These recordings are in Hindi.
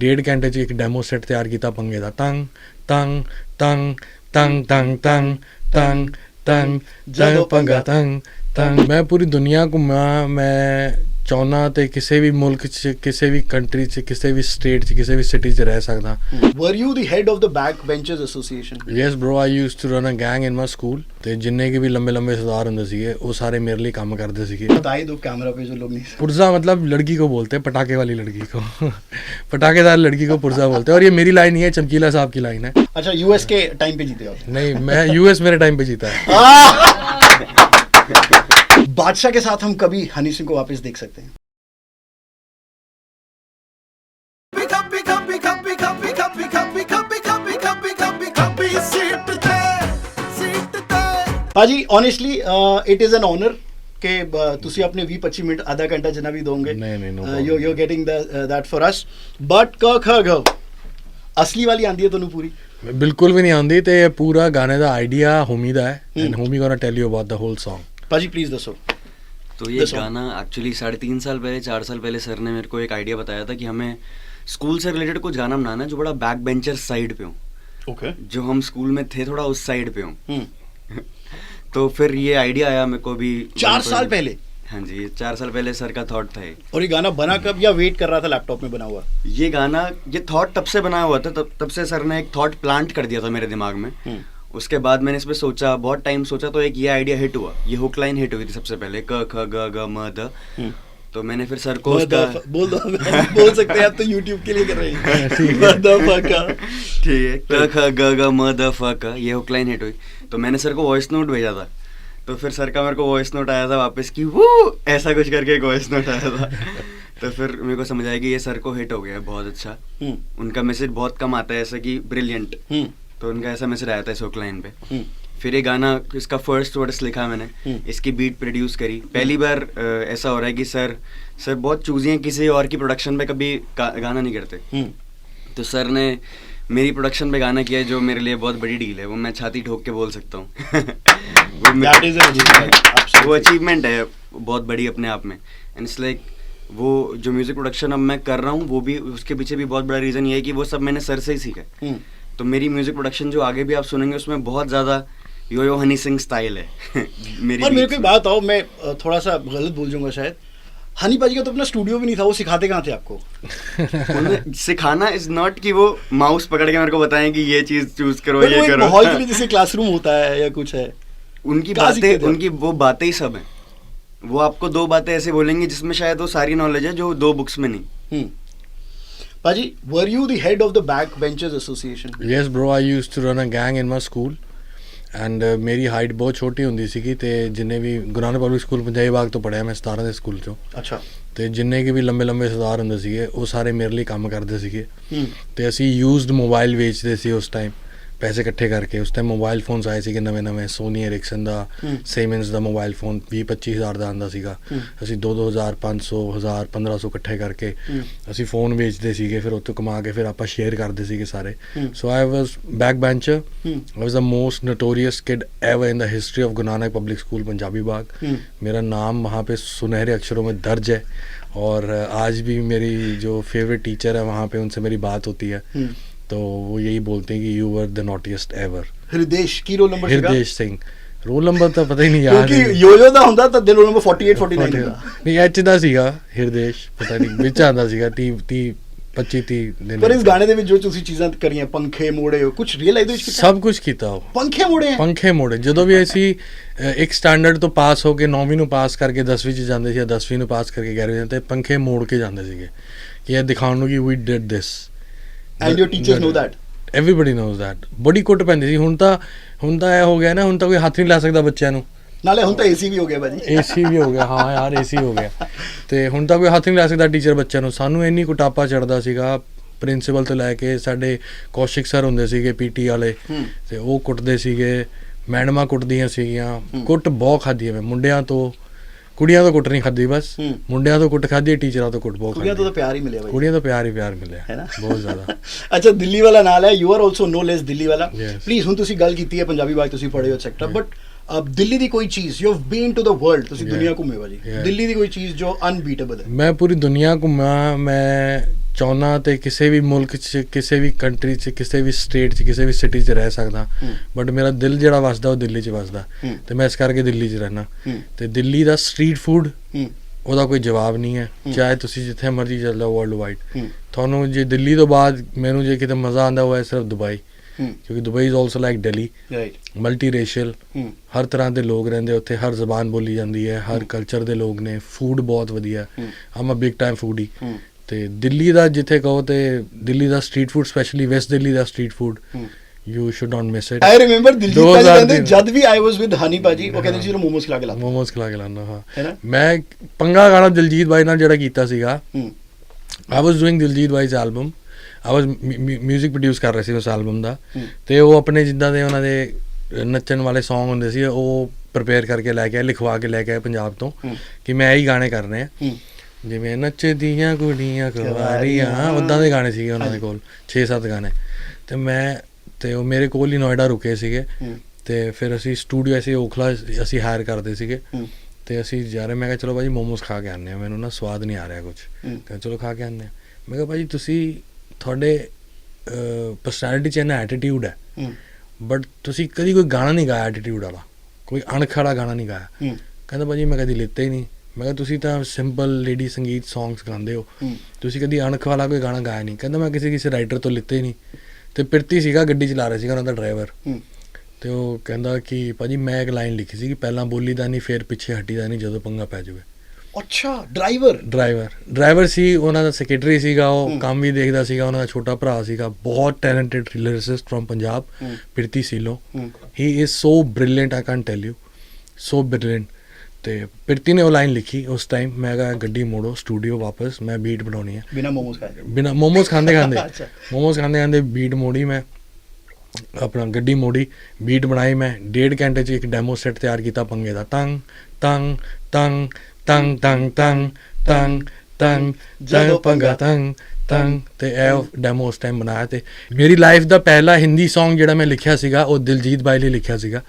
1.5 ਘੰਟੇ 'ਚ ਇੱਕ ਡੈਮੋ ਸੈੱਟ ਤਿਆਰ ਕੀਤਾ ਪੰਗੇ ਦਾ, ਤੰਗ ਤੰਗ ਤੰਗ ਤੰਗ ਤੰਗ ਤੰਗ ਤੰਗ ਤੰਗ ਜਦ ਪੰਗਾ ਤੰਗ ਤੰਗ। ਮੈਂ ਪੂਰੀ ਦੁਨੀਆ ਘੁੰਮਿਆ, ਮੈਂ ਚਾਹੁੰਦਾ ਤੇ ਕਿਸੇ ਵੀ ਮੁਲਕ 'ਚ, ਕਿਸੇ ਵੀ ਕੰਟਰੀ 'ਚ, ਕਿਸੇ ਵੀ ਸਟੇਟ 'ਚ, ਕਿਸੇ ਵੀ ਸਿਟੀ 'ਚ ਰਹਿ ਸਕਦਾ। Were you the head of the Backbenchers Association? Yes bro, I used to run a gang in my school. ਤੇ ਜਿੰਨੇ ਕਿ ਵੀ ਲੰਬੇ ਲੰਬੇ ਸਰਦਾਰ ਹੁੰਦੇ ਸੀਗੇ ਉਹ ਸਾਰੇ ਮੇਰੇ ਲਈ ਕੰਮ ਕਰਦੇ ਸੀਗੇ। बता ही दो कैमरा पे जो लोग नहीं। पुर्जा मतलब लड़की को बोलते हैं, पटाखे वाली लड़की को पटाखेदार लड़की को पुर्जा बोलते हैं। और ये मेरी लाइन नहीं है, चमकीला साहब की लाइन है। अच्छा, यूएस के टाइम पे जीते आप? नहीं, मैं यूएस मेरे टाइम पे जीता है। बादशाह के साथ हम कभी हनी सिंह को वापस देख सकते हैं? ਭਾਜੀ honestly it is an honour ਕਿ ਤੁਸੀਂ ਆਪਣੇ 20-25 ਮਿੰਟ ਆਧਾ ਘੰਟਾ ਜਿੰਨਾ ਵੀ ਦੋਗੇ। ਨਹੀਂ you are getting that for us, but ਕ ਖ ਗ ਅਸਲੀ ਵਾਲੀ ਆਂਦੀ ਹੈ ਤੁਹਾਨੂੰ ਪੂਰੀ? ਬਿਲਕੁਲ ਵੀ ਨਹੀਂ ਆਉਂਦੀ। ਤੇ ਪੂਰਾ ਗਾਣੇ ਦਾ ਆਈਡੀਆ ਹੋਮੀ ਦਾ ਹੈ and homie ਗੋਣਾ tell you about the hole song. ਭਾਜੀ ਪਲੀਜ਼ ਦੱਸੋ। तो ये गाना एक्चुअली 3.5 साल पहले 4 साल पहले सर ने मेरे को एक आइडिया बताया था कि हमें स्कूल से रिलेटेड कुछ गाना बनाना है जो बड़ा बैक बेंचर साइड पे हो। ओके। जो हम स्कूल में थे थोड़ा उस साइड पे हो। तो फिर ये आइडिया आया मेरे को भी 4 साल पहले? हाँ जी, 4 साल पहले सर का थॉट था ये। और ये गाना बना कब, या वेट कर रहा था लैपटॉप में बना हुआ? ये गाना, ये थॉट तब से बनाया हुआ था, तब से सर ने एक थॉट प्लांट कर दिया था मेरे दिमाग में। उसके बाद मैंने इस पे सोचा, बहुत टाइम सोचा, तो एक ये आइडिया हिट हुआ, ये हुक लाइन हिट हुई थी सबसे पहले, क ख ग ग म द। तो मैंने फिर सर को उसका बोल दो, बोल सकते हैं आप तो यूट्यूब के लिए कर रहे हैं। ठीक है, क ख ग ग म द फ क, ये हुक लाइन हिट हुई। तो मैंने सर को वॉइस नोट भेजा था, तो फिर सर का मेरे को वॉइस नोट आया था वापस कि वो ऐसा कुछ करके एक वॉइस नोट आया था। तो फिर मेरे को समझ आया कि ये सर को हिट हो गया है, बहुत अच्छा। उनका मैसेज बहुत कम आता है ऐसा कि ब्रिलियंट, तो उनका ऐसा मैसेज आया था इस हुक लाइन पे। फिर ये गाना, इसका फर्स्ट वर्ड्स लिखा मैंने, इसकी बीट प्रोड्यूस करी। पहली बार ऐसा हो रहा है कि सर बहुत चूजी हैं, किसी और की प्रोडक्शन पे कभी गाना नहीं करते। तो सर ने मेरी प्रोडक्शन पे गाना किया, जो मेरे लिए बहुत बड़ी डील है, वो मैं छाती ठोक के बोल सकता हूँ। वो अचीवमेंट है बहुत बड़ी अपने आप में। एंड इट्स लाइक वो जो म्यूजिक प्रोडक्शन अब मैं कर रहा हूँ, वो भी उसके पीछे भी बहुत बड़ा रीज़न ये है कि वो सब मैंने सर से ही सीखा है। तो मेरी म्यूजिक प्रोडक्शन जो आगे भी आप सुनेंगे उसमें बहुत ज़्यादा यो हनी सिंह स्टाइल है। मेरे को बात आओ, मैं थोड़ा सा गलत बोल जाऊंगा शायद, हनी पाजी का तो अपना स्टूडियो भी नहीं था, वो सिखाते कहाँ थे आपको? सिखाना इज नॉट कि वो माउस पकड़ के मेरे को बताएं कि ये चीज चूज करो, ये करो। माहौल के लिए जैसे क्लासरूम होता है या कुछ है, उनकी बातें, उनकी वो बातें ही सब हैं। वो आपको 2 बातें ऐसे बोलेंगे जिसमें शायद वो सारी नॉलेज है जो 2 बुक्स में नहीं। पाजी, were you the head of the Backbenchers Association? Yes bro, I used to run a gang in my school and ਮੇਰੀ ਹਾਈਟ ਬਹੁਤ ਛੋਟੀ ਹੁੰਦੀ ਸੀਗੀ। ਤੇ ਜਿੰਨੇ ਵੀ ਗੁਰੂ ਨਾਨਕ ਪਬਲਿਕ ਸਕੂਲ ਪੰਜਾਬੀ ਬਾਗ ਤੋਂ ਪੜ੍ਹਿਆ ਮੈਂ 17 ਦੇ ਸਕੂਲ 'ਚੋਂ। ਅੱਛਾ। ਤੇ ਜਿੰਨੇ ਕਿ ਵੀ ਲੰਬੇ ਲੰਬੇ ਸਰਦਾਰ ਹੁੰਦੇ ਸੀਗੇ ਉਹ ਸਾਰੇ ਮੇਰੇ ਲਈ ਕੰਮ ਕਰਦੇ ਸੀਗੇ। ਤੇ ਅਸੀਂ ਯੂਜ਼ਡ ਮੋਬਾਈਲ ਵੇਚਦੇ ਸੀ ਉਸ ਟਾਈਮ, ਪੈਸੇ ਇਕੱਠੇ ਕਰਕੇ। ਉਸ ਟਾਈਮ ਮੋਬਾਈਲ ਫੋਨਸ ਆਏ ਸੀਗੇ ਨਵੇਂ ਸੋਨੀ ਐਰਿਕਸਨ ਦਾ ਸਿਮਨਸ ਦਾ ਮੋਬਾਈਲ ਫੋਨ 20-25 ਹਜ਼ਾਰ ਦਾ ਆਉਂਦਾ ਸੀਗਾ। ਅਸੀਂ 2,000 500 1000 1500 ਇਕੱਠੇ ਕਰਕੇ ਅਸੀਂ ਫੋਨ ਵੇਚਦੇ ਸੀਗੇ, ਫਿਰ ਉੱਥੋਂ ਕਮਾ ਕੇ ਫਿਰ ਆਪਾਂ ਸ਼ੇਅਰ ਕਰਦੇ ਸੀਗੇ ਸਾਰੇ। So I was back bencher, I was the most notorious kid ever in the history of Guru Nanak public school Punjabi Bagh. मेरा नाम वहाँ पे सुनहरे अक्षरों में दर्ज है और आज भी मेरी जो फेवरेट टीचर है वहाँ पे उनसे मेरी बात होती है तो वो यही बोलते हैं कि you were the naughtiest ever. Hridesh की roll number? Hridesh Singh. Roll number तो पता ही नहीं यार, क्योंकि योयो ਦਾ ਹੁੰਦਾ ਤਾਂ ਦਿਲ ਨੰਬਰ 48 49 ਹੁੰਦਾ ਨਹੀਂ, ਐਚ ਦਾ ਸੀਗਾ ਹਰਦੇਸ਼, ਪਤਾ ਨਹੀਂ ਵਿੱਚ ਆਂਦਾ ਸੀਗਾ 30 25-30। ਪਰ ਇਸ ਗਾਣੇ ਦੇ ਵਿੱਚ ਜੋ ਤੁਸੀਂ ਚੀਜ਼ਾਂ ਕਰੀਆਂ, ਪੰਖੇ ਮੋੜੇ, ਕੁਝ ਰੀਅਲ ਲਾਈਫ ਦੇ ਵਿੱਚ ਸਭ ਕੁਝ ਕੀਤਾ। ਉਹ ਪੰਖੇ ਮੋੜੇ ਜਦੋਂ ਵੀ ਅਸੀਂ ਇੱਕ ਸਟੈਂਡਰਡ ਤੋਂ ਪਾਸ ਹੋ ਕੇ 9ਵੀਂ ਨੂੰ ਪਾਸ ਕਰਕੇ 10ਵੀਂ 'ਚ ਜਾਂਦੇ ਸੀ, ਜਾਂ 10ਵੀਂ ਨੂੰ ਪਾਸ ਕਰਕੇ 11ਵੀਂ ਜਾਂਦੇ, ਪੰਖੇ ਮੋੜ ਕੇ ਜਾਂਦੇ ਸੀਗੇ ਕਿ ਇਹ ਦਿਖਾਉਣ ਨੂੰ ਕਿ we did this. And your teachers know that? Everybody knows that. ਬੜੀ ਕੁੱਟ ਪੈਂਦੀ ਸੀ। ਹੁਣ ਤਾਂ ਇਹ ਹੋ ਗਿਆ ਨਾ, ਹੁਣ ਤਾਂ ਕੋਈ ਹੱਥ ਨਹੀਂ ਲਾ ਸਕਦਾ ਬੱਚਿਆਂ ਨੂੰ। ਨਾਲੇ ਹੁਣ ਤਾਂ ਏਸੀ ਵੀ ਹੋ ਗਿਆ ਭਾਜੀ। ਏਸੀ ਵੀ ਹੋ ਗਿਆ, ਹਾਂ ਯਾਰ ਏਸੀ ਹੋ ਗਿਆ। ਤੇ ਹੁਣ ਤਾਂ ਕੋਈ ਹੱਥ ਨਹੀਂ ਲਾ ਸਕਦਾ ਟੀਚਰ ਬੱਚਿਆਂ ਨੂੰ। ਸਾਨੂੰ ਇੰਨੀ ਕੁਟਾਪਾ ਚੜਦਾ ਸੀਗਾ ਪ੍ਰਿੰਸੀਪਲ ਤੋਂ ਲੈ ਕੇ। ਸਾਡੇ ਕੌਸ਼ਿਕ ਸਰ ਹੁੰਦੇ ਸੀਗੇ ਪੀਟੀ ਵਾਲੇ, ਤੇ ਉਹ ਕੁੱਟਦੇ ਸੀਗੇ, ਮੈਡਮਾਂ ਕੁੱਟਦੀਆਂ ਸੀਗੀਆਂ। ਕੁੱਟ ਬਹੁਤ ਖਾਧੀ ਹੈ ਮੈਂ, ਮੁੰਡਿਆਂ ਤੋਂ। ਕੁੜੀਆਂ ਤੋਂ ਕੁੱਟ ਨਹੀਂ ਖਾਧੀ, ਬਸ ਮੁੰਡਿਆਂ ਤੋਂ ਕੁੱਟ ਖਾਧੀ, ਟੀਚਰਾਂ ਤੋਂ ਕੁੱਟ ਬਹੁਤ ਖਾਧੀ। ਕੁੜੀਆਂ ਤੋਂ ਤਾਂ ਪਿਆਰ ਹੀ ਮਿਲਿਆ ਭਾਈ। ਕੁੜੀਆਂ ਤੋਂ ਪਿਆਰ ਹੀ ਪਿਆਰ ਮਿਲਿਆ ਹੈ ਨਾ, ਬਹੁਤ ਜ਼ਿਆਦਾ। ਅੱਛਾ, ਦਿੱਲੀ ਵਾਲਾ ਨਾਲ ਹੈ, ਯੂ ਆਰ ਆਲਸੋ ਨੋ ਲੈਸ ਦਿੱਲੀ ਵਾਲਾ। ਪਲੀਜ਼, ਹੁਣ ਤੁਸੀਂ ਗੱਲ ਕੀਤੀ ਹੈ ਪੰਜਾਬੀ ਬਾਗ ਤੁਸੀਂ ਪੜ੍ਹੇ ਹੋ ਐਕਸੈਕਟਰਾ, ਬਟ ਦਿੱਲੀ ਦੀ ਕੋਈ ਚੀਜ਼, you have been to the world, ਤੁਸੀਂ ਦੁਨੀਆ ਘੁੰਮੇ ਭਾਜੀ, ਦਿੱਲੀ ਦੀ ਕੋਈ ਚੀਜ਼ ਜੋ ਅਨਬੀਟੇਬਲ ਹੈ? ਮੈਂ ਪੂਰੀ ਦੁਨੀਆ ਘੁੰਮਿਆ, ਮੈਂ ਚਾਹੁੰਦਾ ਤੇ ਕਿਸੇ ਵੀ ਮੁਲਕ 'ਚ ਕਿਸੇ ਵੀ ਕੰਟਰੀ 'ਚ ਕਿਸੇ ਵੀ ਸਟੇਟ 'ਚ ਕਿਸੇ ਵੀ ਸਿਟੀ 'ਚ ਰਹਿ ਸਕਦਾ, ਬਟ ਮੇਰਾ ਦਿਲ ਜਿਹੜਾ ਵਸਦਾ ਉਹ ਦਿੱਲੀ 'ਚ ਵਸਦਾ, ਤੇ ਮੈਂ ਇਸ ਕਰਕੇ ਦਿੱਲੀ 'ਚ ਰਹਿਣਾ। ਤੇ ਦਿੱਲੀ ਦਾ ਸਟਰੀਟ ਫੂਡ ਉਹਦਾ ਕੋਈ ਜਵਾਬ ਨਹੀਂ ਹੈ, ਚਾਹੇ ਤੁਸੀਂ ਜਿੱਥੇ ਮਰਜ਼ੀ ਚੱਲ ਜਾਓ ਵਰਲਡ ਵਾਈਡ। ਤੁਹਾਨੂੰ ਜੇ ਦਿੱਲੀ ਤੋਂ ਬਾਅਦ ਮੈਨੂੰ ਜੇ ਕਿਤੇ ਮਜ਼ਾ ਆਉਂਦਾ ਉਹ ਹੈ ਸਿਰਫ ਦੁਬਈ, ਕਿਉਂਕਿ Dubai is also like Delhi, multi racial, ਹਰ ਤਰ੍ਹਾਂ ਦੇ ਲੋਕ ਰਹਿੰਦੇ ਉੱਥੇ, ਹਰ ਜ਼ਬਾਨ ਬੋਲੀ ਜਾਂਦੀ ਹੈ, ਹਰ ਕਲਚਰ ਦੇ ਲੋਕ ਨੇ, ਫੂਡ ਬਹੁਤ ਵਧੀਆ, I'm a big time foodie. ਤੇ ਦਿੱਲੀ ਦਾ ਜਿੱਥੇ ਕਹੋ ਤੇ ਦਿੱਲੀ ਦਾ street food, specially west Delhi ਦਾ street food, you should not miss it. I remember Delhi ਭਾਜੀ ਕਹਿੰਦੇ ਜਦ ਵੀ I was with ਹਨੀ ਭਾਜੀ ਉਹ ਕਹਿੰਦੇ ਸੀ ਮੋਮੋਸ ਖਿਲਾ ਕੇ ਲਾਓ, ਮੋਮੋਸ ਖਿਲਾ ਕੇ ਲਾਣਾ। ਹਾਂ, ਮੈਂ ਪੰਗਾ ਗਾਣਾ ਦਿਲਜੀਤ ਭਾਈ ਨਾਲ ਜਿਹੜਾ ਕੀਤਾ ਸੀਗਾ, I was doing ਦਿਲਜੀਤ ਭਾਈ's album, I was music produce ਕਰ ਰਿਹਾ ਸੀ ਉਸ ਐਲਬਮ ਦਾ, ਤੇ ਉਹ ਆਪਣੇ ਜਿੱਦਾਂ ਦੇ ਉਹਨਾਂ ਦੇ ਨੱਚਣ ਵਾਲੇ Song ਹੁੰਦੇ ਸੀ ਉਹ ਪ੍ਰਪੇਅਰ ਕਰਕੇ ਲੈ ਕੇ ਆਏ, ਲਿਖਵਾ ਕੇ ਲੈ ਕੇ ਆਏ ਪੰਜਾਬ ਤੋਂ ਕਿ ਮੈਂ ਇਹੀ ਗਾਣੇ ਕਰਨੇ ਆ, ਜਿਵੇਂ ਨੱਚਦੀਆਂ ਕੁੜੀਆਂ ਕੁਵਾਰੀਆਂ, ਉੱਦਾਂ ਦੇ ਗਾਣੇ ਸੀਗੇ ਉਹਨਾਂ ਦੇ ਕੋਲ 6-7 ਗਾਣੇ। ਤੇ ਉਹ ਮੇਰੇ ਕੋਲ ਹੀ ਨੋਇਡਾ ਰੁਕੇ ਸੀਗੇ, ਤੇ ਫਿਰ ਅਸੀਂ ਸਟੂਡੀਓ ਅਸੀਂ ਓਖਲਾ ਅਸੀਂ ਹਾਇਰ ਕਰਦੇ ਸੀਗੇ, ਤੇ ਅਸੀਂ ਜਾ ਰਹੇ, ਮੈਂ ਕਿਹਾ ਚਲੋ ਭਾਜੀ ਮੋਮੋਸ ਖਾ ਕੇ ਆਉਂਦੇ ਹਾਂ, ਮੈਨੂੰ ਨਾ ਸਵਾਦ ਨਹੀਂ ਆ ਰਿਹਾ ਕੁਛ, ਕਹਿੰਦੇ ਚਲੋ ਖਾ ਕੇ ਆਉਂਦੇ ਹਾਂ। ਮੈਂ ਕਿਹਾ ਭਾਜੀ ਤੁਸੀਂ ਤੁਹਾਡੇ ਪਰਸਨੈਲਿਟੀ 'ਚ ਇੰਨਾ ਐਟੀਟਿਊਡ ਹੈ, ਬਟ ਤੁਸੀਂ ਕਦੀ ਕੋਈ ਗਾਣਾ ਨਹੀਂ ਗਾਇਆ ਐਟੀਟਿਊਡ ਵਾਲਾ, ਕੋਈ ਅਣਖ ਵਾਲਾ ਗਾਣਾ ਨਹੀਂ ਗਾਇਆ। ਕਹਿੰਦਾ ਭਾਜੀ ਮੈਂ ਕਦੀ ਲਿੱਤਾ ਹੀ ਨਹੀਂ। ਮੈਂ ਕਿਹਾ ਤੁਸੀਂ ਤਾਂ ਸਿੰਪਲ ਲੇਡੀ ਸੰਗੀਤ ਸੌਂਗਸ ਗਾਉਂਦੇ ਹੋ, ਤੁਸੀਂ ਕਦੀ ਅਣਖ ਵਾਲਾ ਕੋਈ ਗਾਣਾ ਗਾਇਆ ਨਹੀਂ। ਕਹਿੰਦਾ ਮੈਂ ਕਿਸੇ ਰਾਈਟਰ ਤੋਂ ਲਿੱਤੇ ਹੀ ਨਹੀਂ। ਤੇ ਪਿਰਤੀ ਸੀਗਾ, ਗੱਡੀ ਚਲਾ ਰਿਹਾ ਸੀਗਾ ਉਹਨਾਂ ਦਾ ਡਰਾਈਵਰ, ਤੇ ਉਹ ਕਹਿੰਦਾ ਕਿ ਭਾਜੀ ਮੈਂ ਇੱਕ ਲਾਈਨ ਲਿਖੀ ਸੀ ਕਿ ਪਹਿਲਾਂ ਬੋਲੀ ਦਾ ਨਹੀਂ ਫਿਰ ਪਿੱਛੇ ਹੱਟੀ ਦਾ ਨਹੀਂ ਜਦੋਂ ਪੰਗਾ ਪੈ ਜਾਵੇ। ਅੱਛਾ, ਡਰਾਈਵਰ ਸੀ, ਉਹਨਾਂ ਦਾ ਸੈਕਟਰੀ ਸੀਗਾ, ਉਹ ਕੰਮ ਵੀ ਦੇਖਦਾ ਸੀਗਾ, ਉਹਨਾਂ ਦਾ ਛੋਟਾ ਭਰਾ ਸੀਗਾ, ਬਹੁਤ talented lyricist from Punjab, Pirti Silon. He is so brilliant, I can tell you, so brilliant. ਤੇ ਪਿਰਤੀ ਨੇ ਉਹ ਲਾਈਨ ਲਿਖੀ ਉਸ ਟਾਈਮ। ਮੈਂ ਕਿਹਾ ਗੱਡੀ ਮੋੜੋ, ਸਟੂਡੀਓ ਵਾਪਸ, ਮੈਂ ਬੀਟ ਬਣਾਉਣੀ ਹੈ ਬਿਨਾ ਮੋਮੋਸ ਖਾਂਦੇ ਬੀਟ ਮੋੜੀ, ਮੈਂ ਆਪਣਾ ਗੱਡੀ ਮੋੜੀ, ਬੀਟ ਬਣਾਈ, ਮੈਂ 1.5 ਘੰਟੇ 'ਚ ਇੱਕ ਡੈਮੋ ਸੈੱਟ ਤਿਆਰ ਕੀਤਾ ਪੰਗੇ ਦਾ, ਤੰਗ ਤੰਗ ਤੰਗ ਤੰਗ ਤੰਗ ਤੰਗ ਤੰਗ ਤੰਗ ਜਦੋਂ ਪੰਗਾ ਤੰਗ ਤੰਗ, ਤੇ ਇਹ ਡੈਮੋ ਉਸ ਟਾਈਮ ਬਣਾਇਆ। ਤੇ ਮੇਰੀ ਲਾਈਫ ਦਾ ਪਹਿਲਾ ਹਿੰਦੀ Song ਜਿਹੜਾ ਮੈਂ ਲਿਖਿਆ ਸੀਗਾ ਉਹ ਦਿਲਜੀਤ ਬਾਈ ਲਈ ਲਿਖਿਆ ਸੀਗਾ।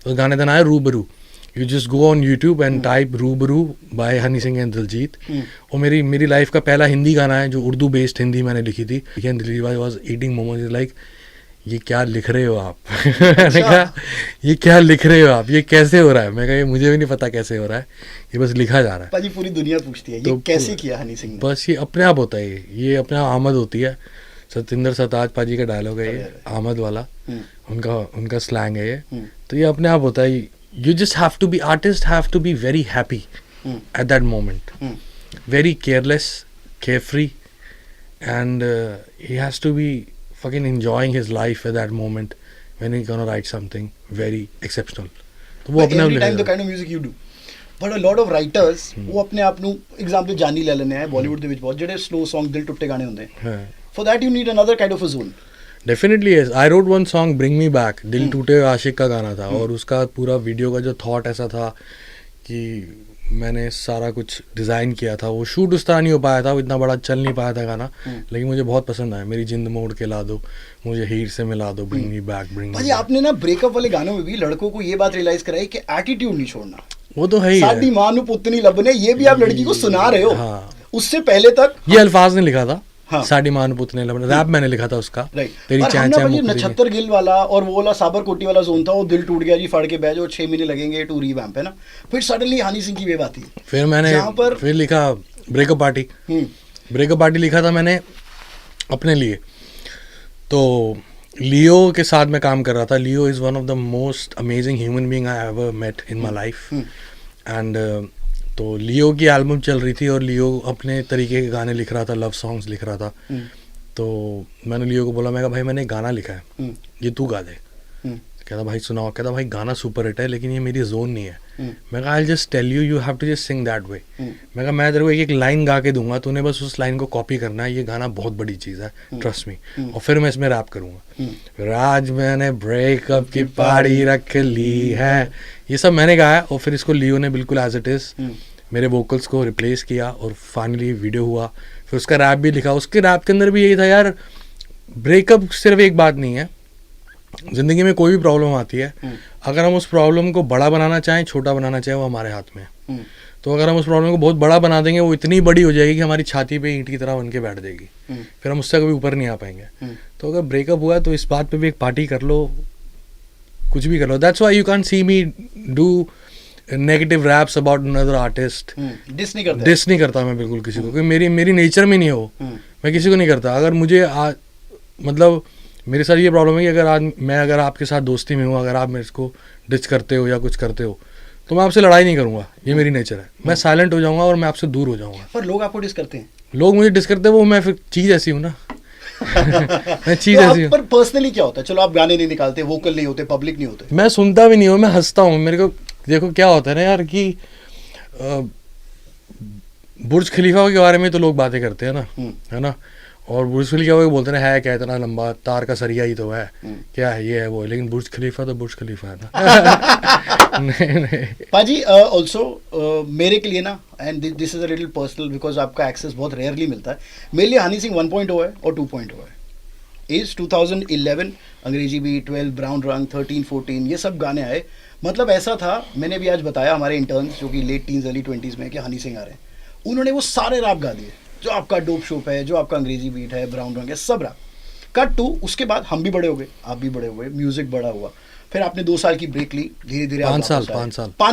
ਉਸ ਗਾਣੇ ਦਾ ਨਾਮ ਹੈ ਰੂਬਰੂ। You just go on YouTube and type रूबरू by हनी सिंह and दिलजीत। वो मेरी लाइफ का पहला हिंदी गाना है जो उर्दू बेस्ड हिंदी मैंने लिखी थी। दिलजीत भाई was eating momos, like ये क्या लिख रहे हो आप? मैंने कहा ये क्या लिख रहे हो आप, ये कैसे हो रहा है? मैं कहा ये मुझे भी नहीं पता कैसे हो रहा है, ये बस लिखा जा रहा है। पाजी पूरी दुनिया पूछती है ये तो कैसे किया हनी सिंह ने? बस ये अपने आप होता है, ये अपने आप आमद होती है। सतिंदर सरताज पाजी का डायलॉग है ये, आमद वाला, उनका स्लैंग है ये। तो ये अपने आप होता है। You just have to be, artists have to be very happy at that moment, very careless, carefree, and he has to be fucking enjoying his life at that moment when he's gonna write something very exceptional. तो वो अपने every time the kind of music you do, but a lot of writers वो अपने आप ਨੂੰ example ਜਾਨੀ ਲੈ ਲੈਣੇ ਆ ਬਾਲੀਵੁੱਡ ਦੇ ਵਿੱਚ ਬਹੁਤ ਜਿਹੜੇ slow song ਦਿਲ ਟੁੱਟੇ ਗਾਣੇ ਹੁੰਦੇ ਆ। For that you need another kind of a zone. Definitely yes. I wrote one song bring me back, दिल टूटे हुए आशिक का गाना था, और उसका पूरा वीडियो का जो थॉट ऐसा था कि मैंने सारा कुछ डिज़ाइन किया था। वो शूट उस तरह नहीं हो पाया था, वो इतना बड़ा चल नहीं पाया था गाना, लेकिन मुझे बहुत पसंद आया। मेरी जिंद मोड़ के ला दो, मुझे हीर से मिला दो, bring me back, bring me. आपने ना ब्रेकअप वाले गानों में भी लड़कों को ये बात रियलाइज कराई कि एटीट्यूड नहीं छोड़ना। वो तो है ही, साडी मां नु पुत्त नहीं लबने, ये भी आप लड़की को सुना रहे हो। हाँ, उससे पहले तक ये अल्फाज ने लिखा था। हाँ। साडी मान पुत ने रैप मैंने लिखा था उसका, तेरी चाचा नछत्तर गिल वाला और वो वाला साबरकोटी वाला जोन था, वो दिल टूट गया जी फाड़ के बह जाओ 6 महीने लगेंगे टू रीवैम्प है ना। फिर सडनली हनी सिंह की वेव आती है, फिर मैंने फिर लिखा ब्रेकअप पार्टी। ब्रेकअप पार्टी लिखा था मैंने अपने लिए। तो लियो के साथ मैं काम कर रहा था। Leo is one of the most amazing human being I ever met in my life. And तो लियो की एल्बम चल रही थी और लियो अपने तरीके के गाने लिख रहा था, लव सॉन्ग्स लिख रहा था। तो मैंने लियो को बोला, मैं कहा भाई मैंने गाना लिखा है, ये तू गा दे। कहता भाई सुनाओ। कहता भाई गाना सुपर हिट है लेकिन ये मेरी जोन नहीं है। मैं कहा I just tell you, you have to just sing that way. मैं कहा मैं तेरे को एक लाइन गा के दूंगा, तूने बस उस लाइन को कॉपी करना है, ये गाना बहुत बड़ी चीज़ है, ट्रस्ट मी। और फिर मैं इसमें रैप करूँगा। फिर आज मैंने ब्रेकअप की पार्टी रख ली है, ये सब मैंने गाया। और फिर इसको लियो ने बिल्कुल एज इट इज़ मेरे वोकल्स को रिप्लेस किया और फाइनली वीडियो हुआ। फिर उसका रैप भी लिखा। उसके रैप के अंदर भी यही था यार, ब्रेकअप सिर्फ एक बात नहीं है, ज़िंदगी में कोई भी प्रॉब्लम आती है, अगर हम उस प्रॉब्लम को बड़ा बनाना चाहें, छोटा बनाना चाहें, वो हमारे हाथ में है। तो अगर हम उस प्रॉब्लम को बहुत बड़ा बना देंगे वो इतनी बड़ी हो जाएगी कि हमारी छाती पे ईंट की तरह बन के बैठ जाएगी, फिर हम उससे कभी ऊपर नहीं आ पाएंगे। तो अगर ब्रेकअप हुआ तो इस बात पे भी एक पार्टी कर लो, कुछ भी कर लो। That's why you can see me do negative raps about another artist. Diss नहीं करता मैं बिल्कुल किसी को, क्योंकि मेरी नेचर में नहीं हो, मैं किसी को नहीं करता। अगर मुझे मतलब मेरे साथ ये प्रॉब्लम है कि अगर आपके साथ दोस्ती में हूँ, अगर आप मेरे को डिच करते हो या कुछ करते हो तो मैं आपसे लड़ाई नहीं करूंगा, ये मेरी नेचर है। मैं साइलेंट हो जाऊंगा और मैं आपसे दूर हो जाऊंगा। पर लोग आपको डिस करते हैं, लोग मुझे डिस करते हैं, वो मैं फिर चीज़ ऐसी हूँ ना मैं चीज़ तो ऐसी हूँ। पर पर्सनली क्या होता है? चलो आप गाने नहीं निकालते, वोकल नहीं होते, पब्लिक नहीं होते। मैं सुनता भी नहीं हूँ, मैं हंसता हूँ। मेरे को देखो क्या होता है ना यार कि बुर्ज खलीफा के बारे में तो लोग बातें करते हैं ना, है ना, और बुर्ज खलीफा को बोलते हैं क्या इतना लंबा तार का सरिया ही तो है, क्या है ये है वो, लेकिन बुर्ज खलीफा तो बुर्ज खलीफा है ना। नहीं। पाजी ऑल्सो मेरे के लिए ना, and this is a little personal because आपका एक्सेस बहुत रेयरली मिलता है। मेरे लिए हनी सिंह 1.0 है और 2.0 है। इस 2011 अंग्रेजी बीट, 12, ब्राउन रंग, 13, 14 ये सब गाने आए। मतलब ऐसा था, मैंने भी आज बताया हमारे इंटर्न्स जो कि लेट टीन्स अर्ली 20s में कि हनी सिंह आ रहे हैं, उन्होंने वो सारे रैप गा दिए जो आपका डोप शोप है, जो आपका अंग्रेजी बीट है, ब्राउन रंग है, सब रैप। कट टू उसके बाद हम भी बड़े हो गए, आप भी बड़े हुए, म्यूजिक बड़ा हुआ, फिर आपने 2 साल की ब्रेक ली, धीरे धीरे 5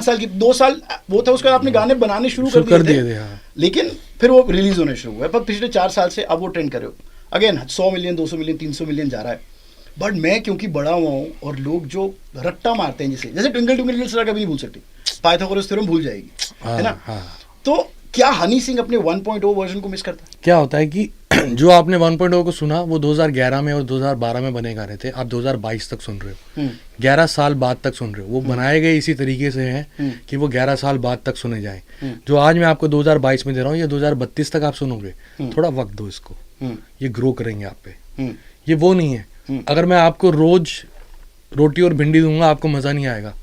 साल की 2 साल वो था, उसके बाद आपने गाने बनाने शुरू कर दिए थे। हाँ। लेकिन फिर वो रिलीज होने शुरू हुए। पर पिछले 4 साल से अब वो ट्रेंड करे हो अगेन 100 मिलियन, 200 मिलियन, 300 मिलियन जा रहा है। बट मैं क्योंकि बड़ा हुआ हूँ और लोग जो रट्टा मारते हैं जैसे ट्विंकल ट्विंकल लिटिल स्टार कभी नहीं भूल सकती, पाइथागोरस थ्योरम भूल जाएगी, है ना। तो क्या हनी सिंह अपने 1.0 वर्जन को मिस करता है? क्या होता है कि जो आपने 1.0 को सुना वो 2011 में और 2012 में बने गाने थे, आप 2022 तक सुन रहे हो, 11 साल बाद तक सुन रहे हो। वो बनाए गए इसी तरीके से हैं कि वो 11 साल बाद तक सुने जाएं। जो आज मैं आपको 2022 में दे रहा हूँ, ये 2032 तक आप सुनोगे। थोड़ा वक्त दो इसको, ये ग्रो करेंगे आप पे। ये वो नहीं है, अगर मैं आपको रोज रोटी और भिंडी दूंगा आपको मजा नहीं आएगा।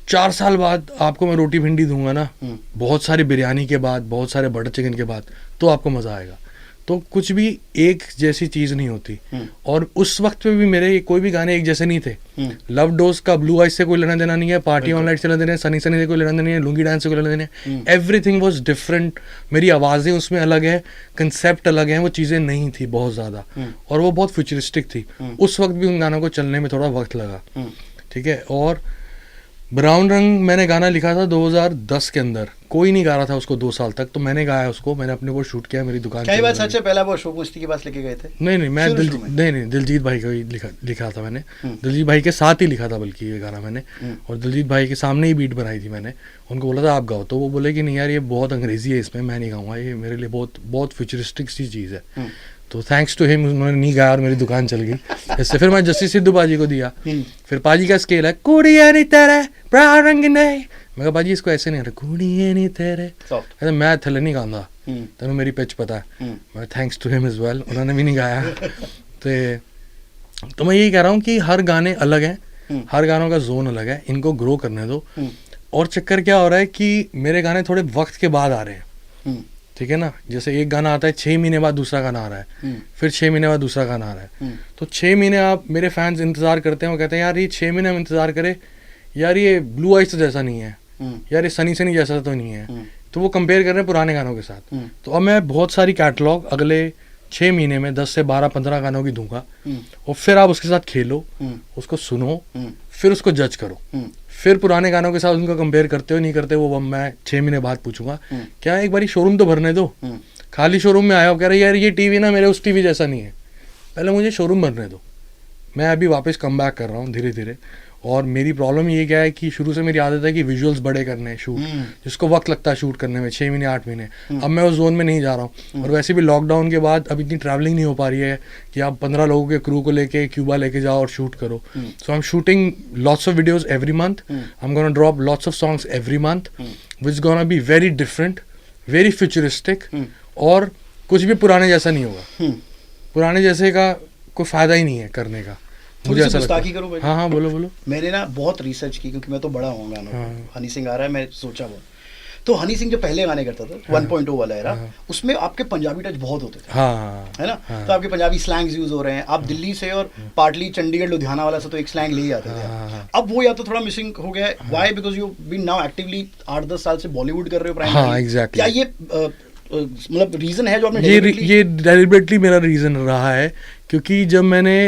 4 साल बाद आपको मैं रोटी भिंडी दूंगा ना, बहुत सारी बिरयानी के बाद, बहुत सारे बटर चिकन के बाद, तो आपको मजा आएगा। तो कुछ भी एक जैसी चीज नहीं होती। और उस वक्त पे भी मेरे कोई भी गाने एक जैसे नहीं थे। लव डोज का ब्लू आइज से कोई लेना देना नहीं है, पार्टी ऑन लाइट से लेना देना है, सनी सनी से कोई लेना देना नहीं है, लुंगी डांस से कोई लेना देना है। Everything was different. मेरी आवाजें उसमें अलग है, कंसेप्ट अलग है, वो चीजें नहीं थी बहुत ज्यादा, और वो बहुत फ्यूचरिस्टिक थी। उस वक्त भी उन गानों को चलने में थोड़ा वक्त लगा, ठीक है। और ब्राउन रंग मैंने गाना लिखा था 2010 के अंदर, कोई नहीं गा रहा था उसको 2 साल तक, तो मैंने गाया उसको, मैंने अपने को शूट किया मेरी दुकान। क्या बात सच है? पहला वो अशोक मुस्ती के पास लेके गए थे? नहीं, मैं दिलजीत भाई का ही लिखा था मैंने। दिलजीत भाई के साथ ही लिखा था बल्कि ये गाना मैंने, और दिलजीत भाई के सामने ही बीट बनाई थी मैंने। उनको बोला था आप गाओ, तो वो बोले कि नहीं यार ये बहुत अंग्रेजी है, इसमें मैं नहीं गाऊंगा, ये मेरे लिए बहुत फ्यूचरिस्टिक सी चीज़ है। तो थैंक्स टू हिम उन्होंने नहीं गाया और मेरी दुकान चल गई। इससे फिर मैं जस्टिस सिद्धू पाजी को दिया। फिर पाजी का स्केल है कुड़िया नहीं तेरे ब्राउन रंग नहीं, मैं कहा पाजी इसको ऐसे नहीं रहा, कुड़िया नहीं तेरे, ऐसे मैं थले नहीं गाऊंगा, तेनों मेरी पिच पता है। मैं thanks to him is well, उन्होंने भी नहीं गाया। तो मैं यही कह रहा हूँ कि हर गाने अलग हैं, हर गानों का जोन अलग है, इनको ग्रो करने दो। और चक्कर क्या हो रहा है कि मेरे गाने थोड़े वक्त के बाद आ रहे हैं, ठीक है ना। जैसे एक गाना आता है 6 महीने बाद दूसरा गाना आ रहा है, फिर 6 महीने बाद दूसरा गाना आ रहा है। तो 6 महीने आप मेरे फैंस इंतजार करते हैं, वो कहते हैं यार ये 6 महीने हम इंतजार करे, यार ये ब्लू आइज तो जैसा नहीं है, यार ये सनी सनी जैसा तो नहीं है। तो वो कंपेयर कर रहे हैं पुराने गानों के साथ। तो अब मैं बहुत सारी कैटलॉग अगले 6 महीने में 10 से 12-15 गानों की दूंगा, और फिर आप उसके साथ खेलो, उसको सुनो, फिर उसको जज करो। फिर पुराने गानों के साथ उनको कंपेयर करते हो नहीं करते वो मैं 6 महीने बाद पूछूंगा। क्या एक बारी शोरूम तो भरने दो, खाली शोरूम में आया हो कह रहे यार ये टीवी ना मेरे उस टीवी जैसा नहीं है, पहले मुझे शोरूम भरने दो। मैं अभी वापस कम बैक कर रहा हूँ धीरे धीरे। और मेरी प्रॉब्लम ये क्या है कि शुरू से मेरी आदत है कि विजुअल्स बड़े करने शूट, जिसको वक्त लगता है शूट करने में 6 महीने 8 महीने। अब मैं उस जोन में नहीं जा रहा हूँ। और वैसे भी लॉकडाउन के बाद अब इतनी ट्रैवलिंग नहीं हो पा रही है कि आप 15 लोगों के क्रू को लेके क्यूबा लेके जाओ और शूट करो। So I am shooting lots of videos every month, I am gonna drop lots of songs every month which is gonna be very different, very futuristic, और कुछ भी पुराने जैसा नहीं होगा। पुराने जैसे का कोई फायदा ही नहीं है करने का, मुझे ऐसा लगता है। हाँ बोलो। मैंने ना बहुत रिसर्च की क्योंकि मैं तो बड़ा हूँ गानों। हनी सिंह आ रहा है, मैं सोचा वो तो हनी सिंह जो पहले गाने करता था 1.0 वाला era, उसमें आपके पंजाबी टच बहुत होते थे, हाँ है ना? तो आपके पंजाबी स्लैंग्स यूज हो रहे हैं, आप दिल्ली से और पार्टली चंडीगढ़ लुधियाना वाला से तो एक स्लैंग ले ही आते थे। अब वो या तो थोड़ा मिसिंग हो गया है, why? Because you been now actively 8-10 साल से बॉलीवुड कर रहे हो प्राइमरी। हाँ, exactly. क्या ये मतलब रीजन है जो आपने ये डेलिबरेटली मेरा रीज़न रहा है, क्योंकि जब मैंने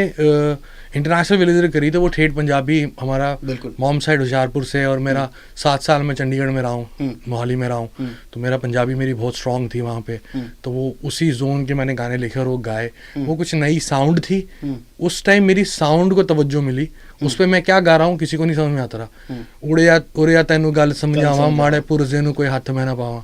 इंटरनेशनल विलेजर करी तो वो ठेठ पंजाबी हमारा मॉम साइड हुशियारपुर से, और मेरा 7 साल में चंडीगढ़ में रहा हूँ, मोहाली में रहा हूँ, तो मेरा पंजाबी मेरी बहुत स्ट्रांग थी वहाँ पे। तो वो उसी जोन के मैंने गाने लिखे और वो गाए। वो कुछ नई साउंड थी उस टाइम, मेरी साउंड को तवज्जो मिली। उस पर मैं क्या गा रहा हूँ किसी को नहीं समझ में आता रहा। उड़िया तेनू गल समझावा, माड़े पुरजे नू कोई हथ में ना पावा।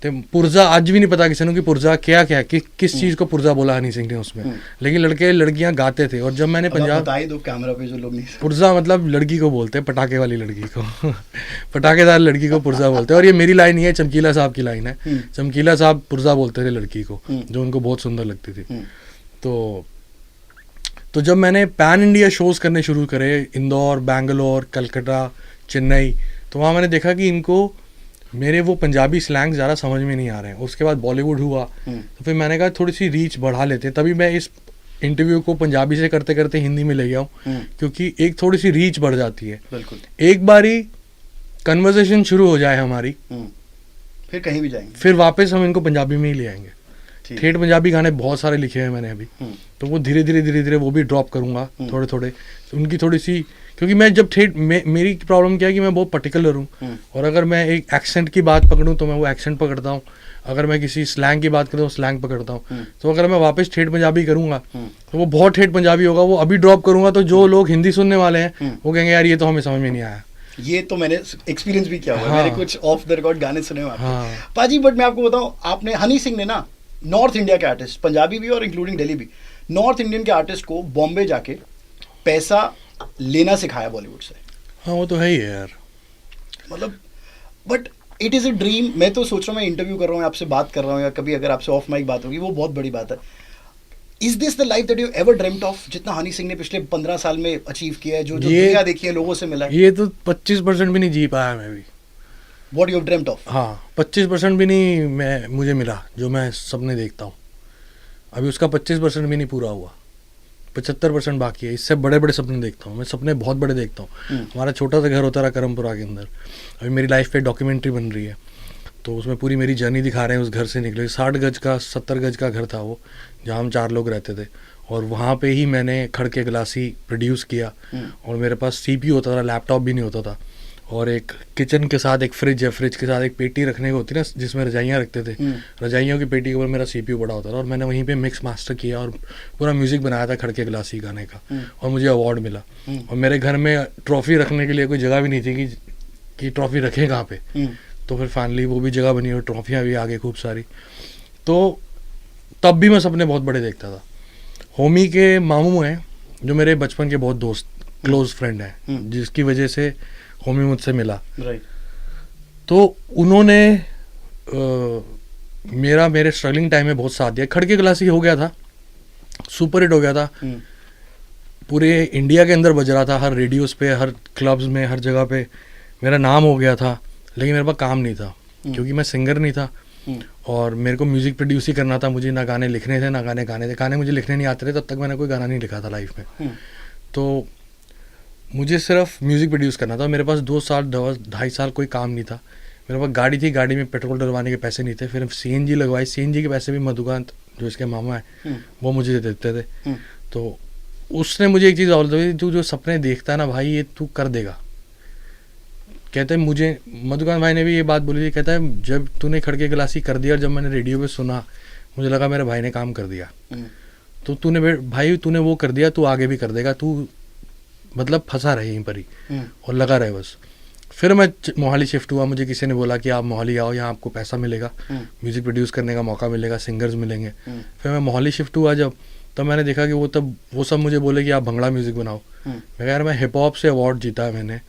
तो पुरजा आज भी नहीं पता किसी ने कि पुरजा क्या किस चीज़ को पुरजा बोला हनी सिंह ने उसमें, लेकिन लड़के लड़कियां गाते थे। और जब मैंने पंजाब, बता ही दो कैमरा पे जो लोग नहीं, पुरजा मतलब लड़की को बोलते हैं, पटाखे वाली लड़की को पटाखेदार लड़की को पुरजा बोलते हैं। और ये मेरी लाइन नहीं है, चमकीला साहब की लाइन है। चमकीला साहब पुरजा बोलते थे लड़की को, जो उनको बहुत सुंदर लगती थी। तो जब मैंने पैन इंडिया शोज़ करने शुरू करे, इंदौर, बैंगलोर, कलकत्ता, चेन्नई, तो वहाँ मैंने देखा कि इनको मेरे वो पंजाबी स्लैंग ज़्यादा समझ में नहीं आ रहे हैं। उसके बाद बॉलीवुड हुआ, तो फिर मैंने कहा थोड़ी सी रीच बढ़ा लेते हैं। तभी मैं इस इंटरव्यू को पंजाबी से करते करते हिंदी में ले गया हूँ, क्योंकि एक थोड़ी सी रीच बढ़ जाती है। एक बारी कन्वर्सेशन शुरू हो जाए हमारी, फिर कहीं भी जाएंगे, फिर वापस हम इनको पंजाबी में ही ले आएंगे। ठेठ पंजाबी गाने बहुत सारे लिखे हैं मैंने अभी, तो वो धीरे धीरे वो भी ड्रॉप करूँगा थोड़े थोड़े। उनकी थोड़ी सी, क्योंकि मैं जब मेरी प्रॉब्लम क्या है कि मैं बहुत पर्टिकुलर हूँ, और अगर मैं एक एक्सेंट की बात पकड़ूँ तो मैं वो एक्सेंट पकड़ता हूँ, अगर मैं किसी स्लैंग की बात करूँ तो स्लैंग पकड़ता हूँ। तो अगर मैं वापस ठेठ पंजाबी करूँगा तो वो बहुत ठेठ पंजाबी होगा। वो अभी ड्रॉप करूँगा तो जो लोग हिंदी सुनने वाले हैं वो कहेंगे यार ये तो हमें समझ में नहीं आया। ये तो मैंने एक्सपीरियंस भी किया हुआ है, मैंने कुछ ऑफ द रिकॉर्ड गाने सुने हुए आपके पाजी। बट मैं आपको बताऊँ, आपने हनी सिंह ने ना नॉर्थ इंडिया के आर्टिस्ट, पंजाबी भी और इंक्लूडिंग दिल्ली भी, नॉर्थ इंडियन के आर्टिस्ट को बॉम्बे जाके पैसा लेना सिखाया बॉलीवुड से। हाँ वो तो है ही है यार, मतलब but it is a dream. मैं तो सोच रहा हूँ, मैं इंटरव्यू कर रहा हूँ, आपसे बात कर रहा हूँ, या कभी अगर आपसे ऑफ माइक बात होगी वो बहुत बड़ी बात है। Is this the life that you ever dreamed of, जितना हनी सिंह ने पिछले 15 साल में अचीव किया है, जो दुनिया देखी है, लोगों से मिला है? ये तो 25% भी नहीं जी पाया मैं भी। What you have dreamed of? हाँ 25% भी नहीं मुझे मिला जो मैं सपने देखता हूँ। अभी उसका 25% भी नहीं पूरा हुआ, 75% बाकी है। इससे बड़े बड़े सपने देखता हूँ मैं, सपने बहुत बड़े देखता हूँ। हमारा छोटा सा घर होता रहा करमपुरा के अंदर, अभी मेरी लाइफ पे डॉक्यूमेंट्री बन रही है, तो उसमें पूरी मेरी जर्नी दिखा रहे हैं उस घर से निकले। 60 गज का 70 गज का घर था वो, जहाँ हम 4 लोग रहते थे, और वहाँ पे ही मैंने खड़के गिलासी प्रोड्यूस किया। और मेरे पास CPU होता था, लैपटॉप भी नहीं होता था, और एक किचन के साथ एक फ्रिज है, फ्रिज के साथ एक पेटी रखने को होती है ना जिसमें रजाइयाँ रखते थे, रजाइयों की पेटी के ऊपर मेरा CPU पड़ा होता था, और मैंने वहीं पे मिक्स मास्टर किया और पूरा म्यूज़िक बनाया था खड़के गिलासी गाने का, और मुझे अवार्ड मिला। और मेरे घर में ट्रॉफ़ी रखने के लिए कोई जगह भी नहीं थी कि ट्रॉफ़ी रखें कहाँ पे, तो फिर फाइनली वो भी जगह बनी और ट्रॉफियाँ भी आ गई खूब सारी। तो तब भी मैं सपने बहुत बड़े देखता था। होमी के मामू हैं जो मेरे बचपन के बहुत दोस्त क्लोज फ्रेंड हैं, जिसकी वजह से होमी मुझसे मिला। तो उन्होंने मेरे स्ट्रगलिंग टाइम में बहुत साथ दिया। खड़के क्लासी हो गया था, सुपर हिट हो गया था, पूरे इंडिया के अंदर बज रहा था, हर रेडियोस पे, हर क्लब्स में, हर जगह पे मेरा नाम हो गया था। लेकिन मेरे पास काम नहीं था, क्योंकि मैं सिंगर नहीं था, और मेरे को म्यूज़िक प्रोड्यूस ही करना था। मुझे ना गाने लिखने थे ना गाने गाने थे, गाने मुझे लिखने नहीं आते थे, तब तक मैंने कोई गाना नहीं लिखा था लाइफ में। तो मुझे सिर्फ म्यूज़िक प्रोड्यूस करना था। मेरे पास 2 साल 2.5 साल कोई काम नहीं था। मेरे पास गाड़ी थी, गाड़ी में पेट्रोल डलवाने के पैसे नहीं थे। फिर CNG लगवाई, CNG के पैसे भी मधुकांत जो इसके मामा है वो मुझे देते थे। तो उसने मुझे एक चीज़ और दी, तू जो सपने देखता है ना भाई, ये तू कर देगा। कहते हैं मुझे, मधुकांत भाई ने भी ये बात बोली थी, कहता है जब तूने खड़के गिलासी कर दिया और जब मैंने रेडियो पे सुना, मुझे लगा मेरे भाई ने काम कर दिया। तो तूने वो कर दिया, तू आगे भी कर देगा, तू मतलब फंसा रहे यहीं पर ही और लगा रहे बस। फिर मैं मोहाली शिफ्ट हुआ, मुझे किसी ने बोला कि आप मोहाली आओ, यहाँ आपको पैसा मिलेगा, म्यूज़िक प्रोड्यूस करने का मौका मिलेगा, सिंगर्स मिलेंगे। फिर मैं मोहाली शिफ्ट हुआ तब मैंने देखा कि वो सब मुझे बोले कि आप भंगड़ा म्यूज़िक बनाओ। मैं कहा यार, मैं हिप हॉप से अवार्ड जीता है मैंने,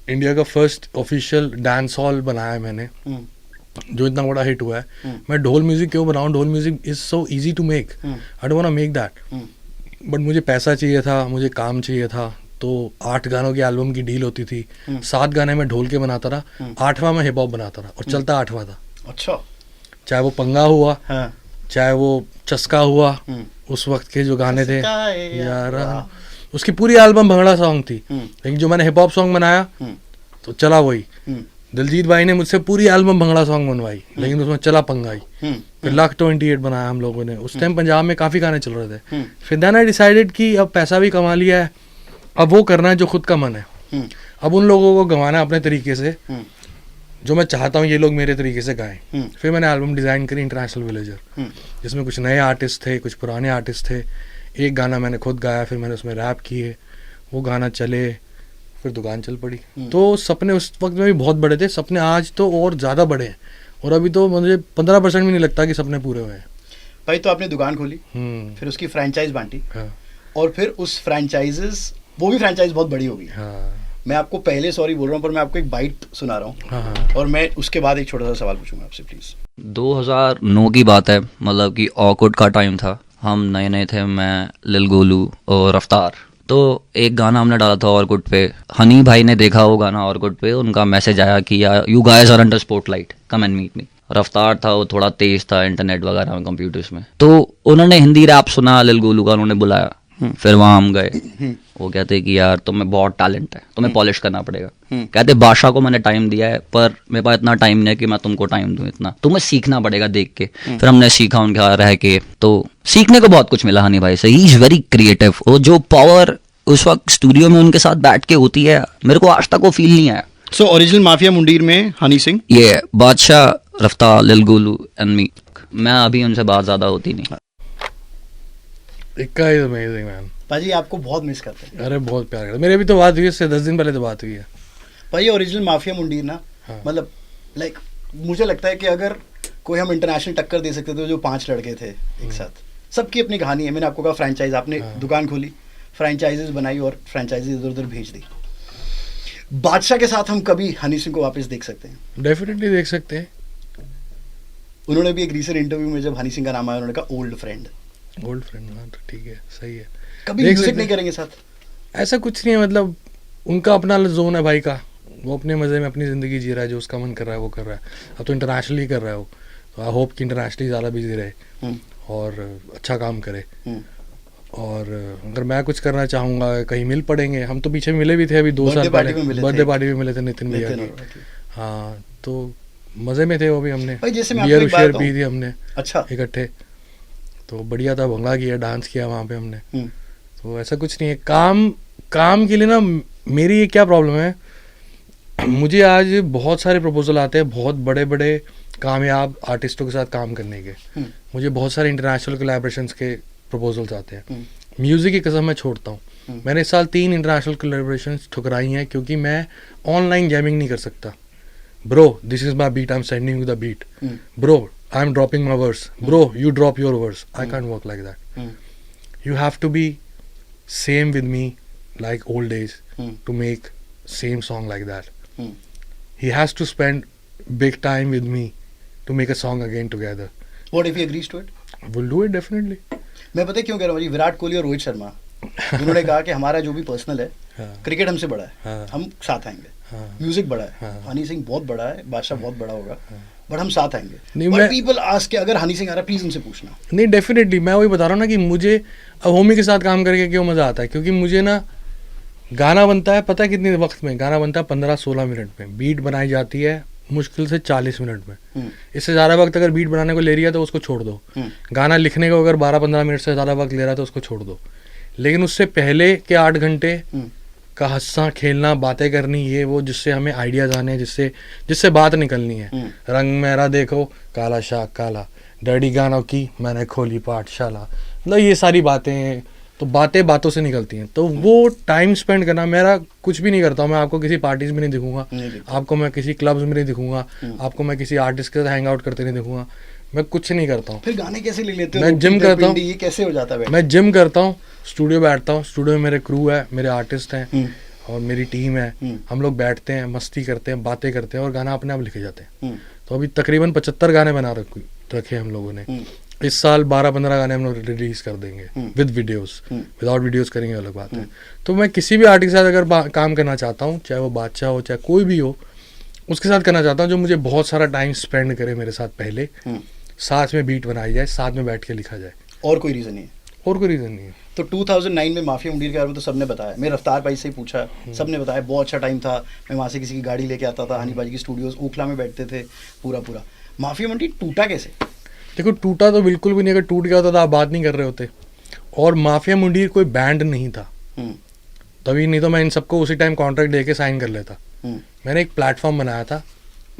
इंडिया का फर्स्ट ऑफिशियल डांस हॉल बनाया है मैंने, जो इतना बड़ा हिट हुआ है। मैं ढोल म्यूज़िक क्यों बनाऊँ? Dhol music is so easy to make, I don't want to make that. But मुझे पैसा चाहिए था, मुझे काम चाहिए था, तो 8 गानों की एल्बम की डील होती थी, 7 गाने में ढोल के बनाता रहा, 8वां में हिप हॉप बनाता रहा और चलता 8वां था। अच्छा, चाहे वो पंगा हुआ, हाँ, चाहे वो चस्का हुआ, उस वक्त के जो गाने थे यार, उसकी पूरी एल्बम भंगड़ा सॉन्ग थी। लेकिन जो मैंने हिप हॉप सॉन्ग बनाया तो चला वही। दिलजीत भाई ने मुझसे पूरी एल्बम भंगड़ा सॉन्ग बनवाई, लेकिन उसमें चला पंगाई। फिर लाख 28 बनाया हम लोगों ने। उस टाइम पंजाब में काफ़ी गाने चल रहे थे। फिर देन आई डिसाइडेड कि अब पैसा भी कमा लिया है, अब वो करना है जो खुद का मन है। अब उन लोगों को गंवाना अपने तरीके से, जो मैं चाहता हूँ ये लोग मेरे तरीके से गाएं। फिर मैंने एल्बम डिज़ाइन करी इंटरनेशनल विलेजर, जिसमें कुछ नए आर्टिस्ट थे, कुछ पुराने आर्टिस्ट थे। एक गाना मैंने खुद गाया, फिर मैंने उसमें रैप किए, वो गाना चले, फिर दुकान चल पड़ी। तो सपने उस वक्त में भी बहुत बड़े थे, सपने आज तो और ज़्यादा बड़े हैं, और अभी तो मुझे 15% भी नहीं लगता कि सपने पूरे हुए हैं। भाई तो आपने दुकान खोली, फिर उसकी फ्रेंचाइज बांटी, और फिर उस फ्रेंचाइजेस, वो भी फ्रेंचाइज बहुत बड़ी होगी। मैं आपको पहले सॉरी बोल रहा हूँ, पर मैं आपको एक बाइट सुना रहा हूँ, और मैं उसके बाद एक छोटा सा सवाल पूछूंगा आपसे प्लीज। 2009 की बात है, मतलब कि ऑकवर्ड का टाइम था, हम नए नए थे, मैं, लिल गोलू और रफ्तार। तो एक गाना हमने डाला था ऑर्कुट पे, हनी भाई ने देखा वो गाना ऑर्कुट पे, उनका मैसेज आया कि you guys are under spotlight, come and meet me. Raftaar था, वो थोड़ा तेज था इंटरनेट वगैरह में, कंप्यूटर्स में, तो उन्होंने हिंदी रैप सुना लिल गोलू का, उन्होंने बुलाया। फिर वहाँ हम गए, वो कहते कि यार तुम्हें बहुत टैलेंट है, तुम्हें पॉलिश करना पड़ेगा। कहते बादशाह को मैंने टाइम दिया है, पर मेरे पास इतना टाइम नहीं है कि मैं तुमको टाइम दूं, इतना तुम्हें सीखना पड़ेगा देख के। फिर हमने सीखा उनके यहाँ रह के, तो सीखने को बहुत कुछ मिला हनी भाई से। ही इज वेरी क्रिएटिव, और जो पावर उस वक्त स्टूडियो में उनके साथ बैठ के होती है, मेरे को आज तक वो फील नहीं आया। सो ओरिजिनल माफिया मुंडीर में हनी सिंह, ये बादशाह, रफ्तार, लिल गोलू एंड मी। मैं अभी उनसे बात ज्यादा होती नहीं। इक्का इज अमेजिंग मैन। भाजी आपको बहुत मिस करते हैं। अरे बहुत प्यार करते, मेरे भी तो बात हुई इससे 10 दिन पहले तो बात हुई है। भाई ओरिजिनल माफिया मुंडीर ना, मतलब लाइक मुझे लगता है कि अगर कोई हम इंटरनेशनल टक्कर दे सकते थे, जो 5 लड़के थे एक साथ, सबकी अपनी कहानी है। मैंने आपको कहा फ्रेंचाइज, आपने दुकान खोली, फ्रेंचाइजेस बनाई और फ्रेंचाइजेस इधर उधर भेज दी। बादशाह के साथ हम कभी हनी सिंह को वापस देख सकते हैं? डेफिनेटली देख सकते हैं। उन्होंने भी एक रीसेंट इंटरव्यू में जब हनी सिंह का नाम आया, उन्होंने कहा ओल्ड फ्रेंड। ओल्ड फ्रेंड, हाँ तो ठीक है, सही है। कभी म्यूजिक नहीं करेंगे साथ? ऐसा कुछ नहीं है, मतलब उनका अपना जोन है भाई का, वो अपने मज़े में अपनी ज़िंदगी जी रहा है, जो उसका मन कर रहा है वो कर रहा है। अब तो इंटरनेशनली कर रहा है वो, तो आई होप कि इंटरनेशनली ज़्यादा बिजी रहे और अच्छा काम करे। और अगर मैं कुछ करना चाहूँगा, कहीं मिल पड़ेंगे। हम तो पीछे मिले भी थे अभी 2 साल पहले, बर्थडे पार्टी में मिले थे नितिन भैया की। हाँ, तो मज़े में थे वो भी। हमने बियर शेयर पी थी हमने, अच्छा, इकट्ठे, तो बढ़िया था। भंगड़ा किया, डांस किया वहाँ पे हमने। तो ऐसा कुछ नहीं है। काम के लिए ना, मेरी ये क्या प्रॉब्लम है, मुझे आज बहुत सारे प्रपोजल आते हैं बहुत बड़े बड़े कामयाब आर्टिस्टों के साथ काम करने के। मुझे बहुत सारे इंटरनेशनल कोलैबोरेशंस के प्रपोजल्स आते हैं। म्यूज़िक की कसम मैं छोड़ता हूँ। मैंने इस साल 3 इंटरनेशनल कोलैबोरेशंस ठुकराई हैं, क्योंकि मैं ऑनलाइन जैमिंग नहीं कर सकता। Bro, this is my beat, I am sending you the beat, bro I am dropping my verse, bro, you drop your verse. I can't work like that. You have to be same with me like old days to make same song like that. He has to spend big time with me to make a song again together. What if he agrees to it? We'll do it definitely. मैं पता है क्यों कह रहा हूँ जी, विराट कोहली और रोहित शर्मा उन्होंने कहा कि हमारा जो भी पर्सनल है, क्रिकेट हमसे बड़ा है, हम साथ आएंगे। म्यूजिक बड़ा है, हनी सिंह बहुत बड़ा है, बादशाह बहुत बड़ा होगा, बट हम साथ आएंगे। बट पीपल आस्क कि अगर हनी सिंह आ रहा है, प्लीज उनसे पूछना। नहीं, डेफिनेटली, मैं वही बता रहा हूँ ना कि मुझे अब होमी के साथ काम करके क्यों मज़ा आता है, क्योंकि मुझे ना गाना बनता है, पता है कितने वक्त में गाना बनता है? 15-16 मिनट में। बीट बनाई जाती है मुश्किल से 40 मिनट में। इससे ज़्यादा वक्त अगर बीट बनाने को ले रही है तो उसको छोड़ दो। गाना लिखने को अगर 12-15 मिनट से ज़्यादा वक्त ले रहा है तो उसको छोड़ दो। लेकिन उससे पहले के 8 घंटे का हंसना खेलना, बातें करनी, ये वो, जिससे हमें आइडियाज़ आने, जिससे बात निकलनी है। रंग मेरा देखो काला शाह काला, डैडी गानों की मैंने खोली पाठशाला, मतलब ये सारी बातें, तो बातें बातों से निकलती हैं। तो वो टाइम स्पेंड करना, मेरा कुछ भी नहीं करता हूँ मैं। आपको किसी पार्टीज में नहीं दिखूंगा, आपको मैं किसी क्लब्स में नहीं दिखूंगा, आपको मैं किसी आर्टिस्ट के साथ हैंग आउट करते नहीं दिखूंगा। मैं कुछ नहीं करता हूँ। फिर गाने कैसे ले लेते हो? मैं जिम करता हूँ। ये कैसे हो जाता है? मैं जिम करता हूँ, स्टूडियो बैठता हूँ, स्टूडियो में मेरे क्रू है, मेरे आर्टिस्ट हैं और मेरी टीम है। हम लोग बैठते हैं, मस्ती करते हैं, बातें करते हैं और गाना अपने आप लिखे जाते हैं। तो अभी तकरीबन 75 गाने बना रखे हम लोगों ने। इस साल 12-15 गाने हम लोग रिलीज कर देंगे विद वीडियोस, विदाउट वीडियोस करेंगे अलग बात है। तो मैं किसी भी आर्टिस्ट के साथ अगर काम करना चाहता हूँ, चाहे वो बादशाह हो चाहे कोई भी हो, उसके साथ करना चाहता हूँ जो मुझे बहुत सारा टाइम स्पेंड करे मेरे साथ पहले, साथ में बीट बनाई जाए, साथ में बैठ के लिखा जाए। और कोई रीज़न नहीं है? और कोई रीज़न नहीं है। तो 2009 में माफिया मुंडीर के बारे में तो सबने बताया, मैं रफ्तार भाई से ही पूछा, सबने बताया बहुत अच्छा टाइम था, मैं वहाँ से किसी की गाड़ी लेके आता था, हनी भाई की स्टूडियोज ओखला में बैठते थे, पूरा माफिया मुंडीर टूटा कैसे? देखो टूटा तो बिल्कुल भी नहीं, अगर टूट गया होता तो आप बात नहीं कर रहे होते। और माफिया मुंडीर कोई बैंड नहीं था तभी, नहीं तो मैं इन सबको उसी टाइम कॉन्ट्रैक्ट दे के साइन कर लेता। मैंने एक प्लेटफॉर्म बनाया था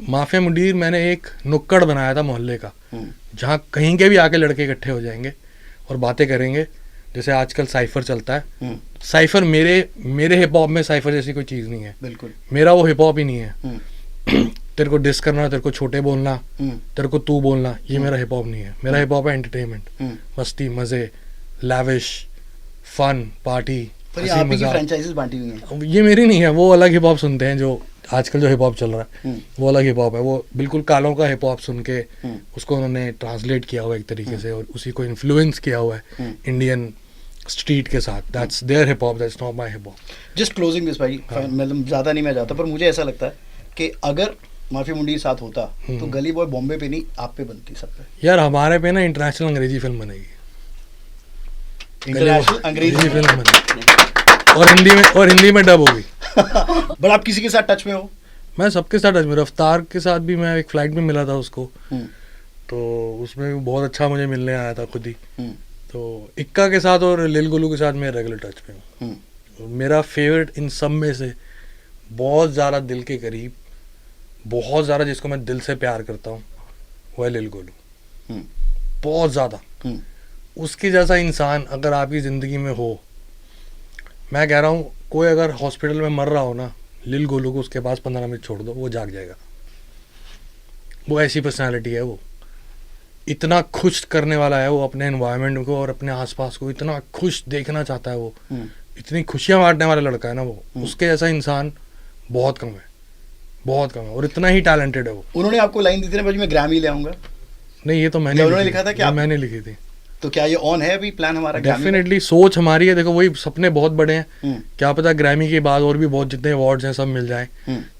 माफिया मुंडीर, मैंने एक नुक्कड़ बनाया था मोहल्ले का, जहाँ कहीं के भी आके लड़के इकट्ठे हो जाएंगे और बातें करेंगे। जैसे आजकल साइफर चलता है, साइफर मेरे हिप हॉप में साइफर जैसी कोई चीज़ नहीं है। बिल्कुल मेरा वो हिप हॉप ही नहीं है। तेरे को डिस करना, तेरे को छोटे बोलना, तेरे को तू बोलना, ये मेरा हिप हॉप नहीं है। मेरा हिप हॉप है एंटरटेनमेंट, मस्ती, मज़े, लैविश, फन, पार्टी, पर ये आप ही की फ्रेंचाइजीज बांटी हुई हैं। ये मेरी नहीं है, वो अलग हिप हॉप सुनते हैं जो आजकल जो हिप हॉप चल रहा है, वो अलग हिप हॉप है। वो बिल्कुल कालों का हिप हॉप सुन के उसको उन्होंने ट्रांसलेट किया हुआ एक तरीके से, और उसी को इन्फ्लुएंस किया हुआ है इंडियन स्ट्रीट के साथ। That's their hip hop, that's not my hip hop. Just closing this भाई, मतलब ज़्यादा नहीं मैं जाता, पर मुझे ऐसा लगता है कि अगर माफिया मुंडीर साथ होता तो गली बॉय बॉम्बे पे नहीं आप पे बनती, सब पे। यार हमारे पे ना इंटरनेशनल अंग्रेजी फिल्म बनेगी, इंटरनेशनल अंग्रेजी फिल्म बनेगी, और हिंदी में डब होगी। बट आप किसी के साथ टच में हो? मैं सबके साथ टच में, रफ्तार के साथ भी मैं एक फ्लाइट में मिला था उसको, तो उसमें भी बहुत अच्छा मुझे मिलने आया था खुद ही। तो इक्का के साथ और लिल गोलू के साथ मैं रेगुलर टच में हूँ। मेरा फेवरेट इन सब में से बहुत ज़्यादा दिल के करीब, बहुत ज़्यादा जिसको मैं दिल से प्यार करता हूँ, वो है लिल गोलू। बहुत ज़्यादा उसके जैसा इंसान अगर आपकी ज़िंदगी में हो, मैं कह रहा हूँ कोई अगर हॉस्पिटल में मर रहा हो ना, लिल गोलू को उसके पास 15 मिनट छोड़ दो, वो जाग जाएगा। वो ऐसी पर्सनालिटी है, वो इतना खुश करने वाला है, वो अपने एनवायरनमेंट को और अपने आसपास को इतना खुश देखना चाहता है, वो इतनी खुशियाँ बांटने वाला लड़का है ना वो। उसके जैसा इंसान बहुत कम है, बहुत कम है, और इतना ही टैलेंटेड है वो। उन्होंने आपको लाइन दी थी ना भाई मैं ग्रैमी ले आऊंगा? नहीं, ये तो मैंने उन्होंने लिखा था कि मैंने लिखी थी। तो क्या ये ऑन है अभी प्लान हमारा? डेफिनेटली सोच हमारी है, देखो वही सपने बहुत बड़े हैं, क्या पता ग्रैमी के बाद और भी बहुत जितने अवार्ड्स हैं सब मिल जाएं,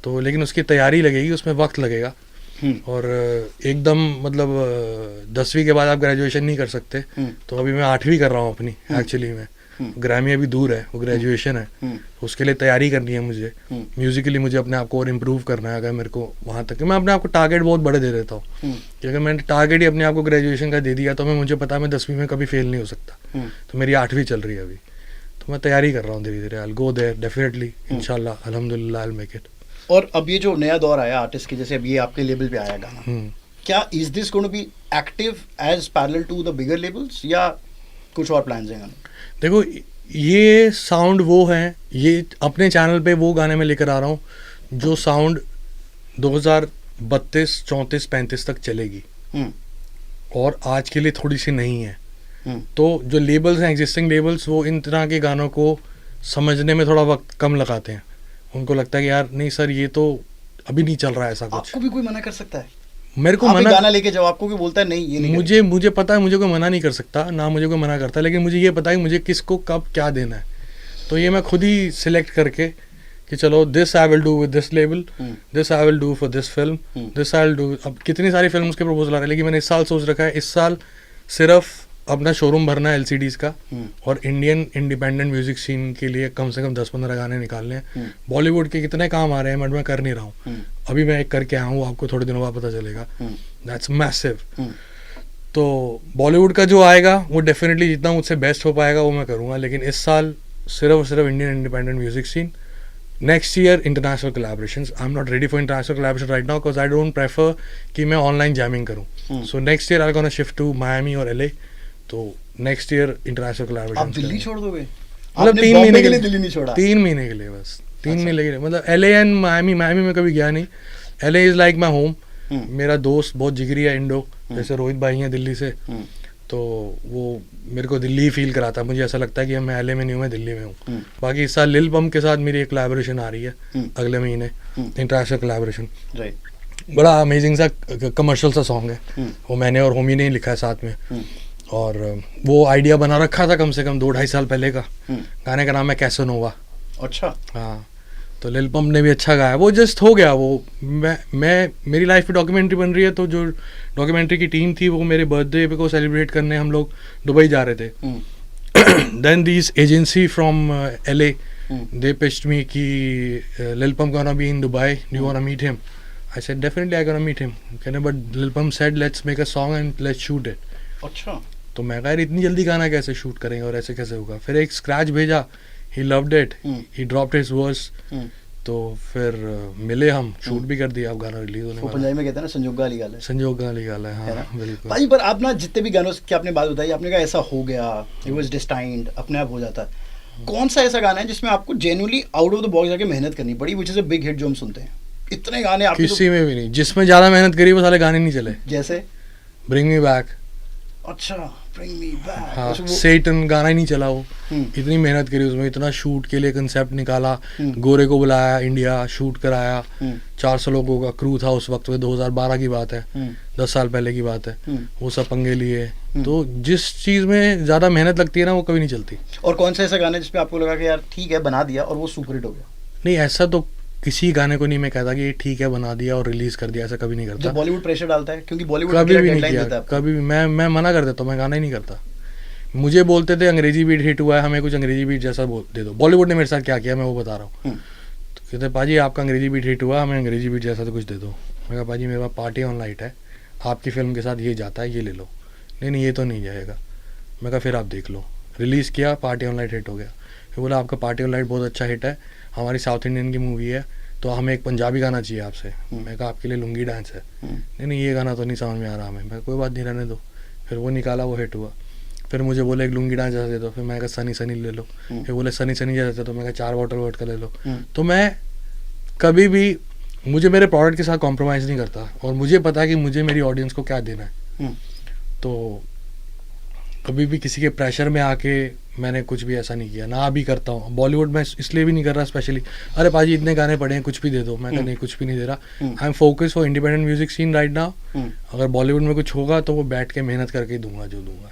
तो लेकिन उसकी तैयारी लगेगी, उसमें वक्त लगेगा। और एकदम मतलब 10वीं के बाद आप ग्रेजुएशन नहीं कर सकते, तो अभी मैं 8वीं कर रहा हूँ अपनी एक्चुअली में। ग्रैमी अभी दूर है, वो ग्रेजुएशन है, तो उसके लिए तैयारी करनी है मुझे। म्यूजिकली मुझे अपने आप को और इम्प्रूव करना है। अगर मेरे को वहाँ तक, मैं अपने आप को टारगेट बहुत बड़े दे देता हूँ कि अगर मैंने टारगेट ही अपने आप को ग्रेजुएशन का दे दिया तो मुझे पता है मैं 10वीं में कभी फेल नहीं हो सकता। तो मेरी 8वीं चल रही है अभी, तो मैं तैयारी कर रहा हूँ धीरे धीरे। I will go there definitely, इंशाल्लाह, अल्हम्दुलिल्लाह, आई विल मेक इट। और अब ये जो नया दौर आया आर्टिस्ट की, जैसे अब ये आपके लेबल पे आया गाना, क्या is this going to be active as parallel to the bigger labels या कुछ और प्लान्स हैं? देखो ये साउंड वो है, ये अपने चैनल पे वो गाने में लेकर आ रहा हूँ जो साउंड 2032, 34, 35 तक चलेगी, और आज के लिए थोड़ी सी नहीं है। तो जो लेबल्स हैं, एग्जिस्टिंग लेबल्स, वो इन तरह के गानों को समझने में थोड़ा वक्त कम लगाते हैं। उनको लगता है कि यार नहीं सर, ये तो अभी नहीं चल रहा है ऐसा कुछ। आपको भी कोई मना कर सकता है? मेरे को आप मना, गाना लेके जाओ, आपको भी बोलता है नहीं ये नहीं मुझे पता है, मुझे कोई मना नहीं कर सकता, ना मुझे कोई मना करता, लेकिन मुझे ये पता है कि मुझे किसको कब क्या देना है। तो ये मैं खुद ही सिलेक्ट करके कि चलो this I will do with this label, this I will do for this film, this I will do. अब कितनी सारी फिल्म के प्रपोजल आ रहे हैं, लेकिन मैंने इस साल सोच रखा है, इस साल सिर्फ अपना शोरूम भरना है LCDs का, और इंडियन इंडिपेंडेंट म्यूजिक सीन के लिए कम से कम 10-15 गाने निकालने हैं। बॉलीवुड के कितने काम आ रहे हैं बट मैं कर नहीं रहा हूँ, अभी मैं एक करके आया हूँ, आपको थोड़े दिनों बाद पता चलेगा। That's massive. तो बॉलीवुड का जो आएगा वो डेफिनेटली जितना मुझसे बेस्ट हो पाएगा वो मैं करूँगा, लेकिन इस साल सिर्फ और सिर्फ Indian independent music scene. Next year international collaborations. I am not ready for international collaboration right now because I don't prefer कि मैं ऑनलाइन जैमिंग करूँ। So next year I gonna shift to Miami और LA। तो नेक्स्ट ईयर इंटरनेशनल कोलैबोरेशन। आप दिल्ली छोड़ दोगे? मतलब 3 महीने के लिए दिल्ली नहीं छोड़ा? 3 महीने के लिए बस, 3 महीने के लिए। मतलब LA एंड मायामी में कभी गया नहीं। LA is like my home. मेरा दोस्त बहुत जिगरी है इंडो, जैसे रोहित भाई हैं दिल्ली से, तो वो मेरे को दिल्ली फील कराता है। मुझे ऐसा लगता है कि मैं LA में नहीं हूँ, मैं दिल्ली में हूँ। बाकी इस साल लिल पम्प के साथ मेरी एक कोलैबोरेशन आ रही है अगले महीने, इंटरनेशनल कोलैबोरेशन। बड़ा अमेजिंग सा कमर्शियल सा सॉन्ग है, वो मैंने और होमी ने ही लिखा है साथ में, और वो आइडिया बना रखा था कम से कम 2-2.5 साल पहले का। गाने का नाम है कैसोनोवा। अच्छा। हाँ, तो लिल पंप ने भी अच्छा गाया, वो जस्ट हो गया वो। मैं मेरी लाइफ पे डॉक्यूमेंट्री बन रही है, तो जो डॉक्यूमेंट्री की टीम थी वो मेरे बर्थडे पे को सेलिब्रेट करने हम लोग दुबई जा रहे थे। Then this agency from LA they pitched me कि Lil Pump gonna be in Dubai, do you wanna meet him? I said definitely I gonna meet him. कहने but Lil Pump said let's make a song and let's shoot it. अच्छा। तो मैं कहा यार इतनी जल्दी गाना कैसे शूट करेंगे और ऐसे कैसे होगा। फिर एक स्क्रैच भेजा, he loved it, he dropped his verse, तो फिर मिले हम, शूट भी कर दिया। अब गाना रिलीज होने वो वाला पंजाबी में कहते हैं ना संजोग गाली गाल है। संजोग गाली गाल है, हाँ बिल्कुल। भाई पर आप ना जितने भी गानों की आपने बात बताई, आपने कहा ऐसा हो गया, it was destined, अपने आप हो जाता है। कौन सा ऐसा गाना है जिसमें आपको genuinely out of the box जाके मेहनत करनी पड़ी, which is a big hit जो हम सुनते हैं? इतने गाने आपके किसी में भी नहीं, जिसमें ज्यादा मेहनत करी वो साले गाने नहीं चले। जैसे ब्रिंग मी बैक। अच्छा, Bring Me Back। हाँ, अच्छा, वो- सेटन गाना ही नहीं चला वो। इतनी मेहनत करी उसमें, इतना शूट के लिए कंसेप्ट निकाला, गोरे को बुलाया इंडिया, शूट कराया। 400 लोगों का क्रू था उस वक्त में, 2012 की बात है, 10 साल पहले की बात है। वो सब पंगे लिए। तो जिस चीज़ में ज़्यादा मेहनत लगती है ना वो कभी नहीं चलती। और कौन सा ऐसा गाना है जिसपे आपको लगा कि यार ठीक है बना दिया और वो सुपरहिट हो गया? नहीं, ऐसा तो किसी गाने को नहीं मैं कहता कि ये ठीक है बना दिया और रिलीज कर दिया, ऐसा कभी नहीं जो करता। बॉलीवुड प्रेशर डालता है, क्योंकि बॉलीवुड कभी भी नहीं डेडलाइन किया, देता है आपको। कभी भी। मैं मना कर देता हूँ, मैं गाना ही नहीं करता। मुझे बोलते थे अंग्रेजी बीट हिट हुआ है, हमें कुछ अंग्रेजी बीट जैसा दे दो। बॉलीवुड ने मेरे साथ क्या किया मैं वो बता रहा हूँ। तो कहते पाजी आपका अंग्रेजी बीट हिट हुआ, हमें अंग्रेजी बीट जैसा तो कुछ दे दो। मैं कहा पाजी मेरे पास पार्टी ऑन लाइट है, आपकी फिल्म के साथ ये जाता है, ये ले लो। नहीं ये तो नहीं जाएगा। मैं कहा फिर आप देख लो। रिलीज़ किया, पार्टी ऑन लाइट हिट हो गया। फिर बोला आपका पार्टी ऑन लाइट बहुत अच्छा हिट है, हमारी साउथ इंडियन की मूवी है, तो हमें एक पंजाबी गाना चाहिए आपसे। मैं कहा आपके लिए लुंगी डांस है। नहीं ये गाना तो नहीं समझ में आ रहा हमें। मैं कोई बात नहीं, रहने दो। फिर वो निकाला, वो हिट हुआ। फिर मुझे बोले एक लुंगी डांस जैसा दे दो। फिर मैं कहा सनी सनी ले लो। फिर बोले सनी सनी जैसा, तो मैं कहा 4 बॉटल वोट का ले लो। तो मैं कभी भी, मुझे मेरे प्रोडक्ट के साथ कॉम्प्रोमाइज़ नहीं करता, और मुझे पता है कि मुझे मेरी ऑडियंस को क्या देना है। तो कभी भी किसी के प्रेशर में आके मैंने कुछ भी ऐसा नहीं किया, ना अभी करता हूँ। बॉलीवुड में इसलिए भी नहीं कर रहा स्पेशली, अरे पाजी इतने गाने पड़े हैं कुछ भी दे दो। मैं नहीं, कुछ भी नहीं दे रहा। I am focus for independent music scene right now. अगर बॉलीवुड में कुछ होगा तो वो बैठ के मेहनत करके दूंगा जो दूंगा।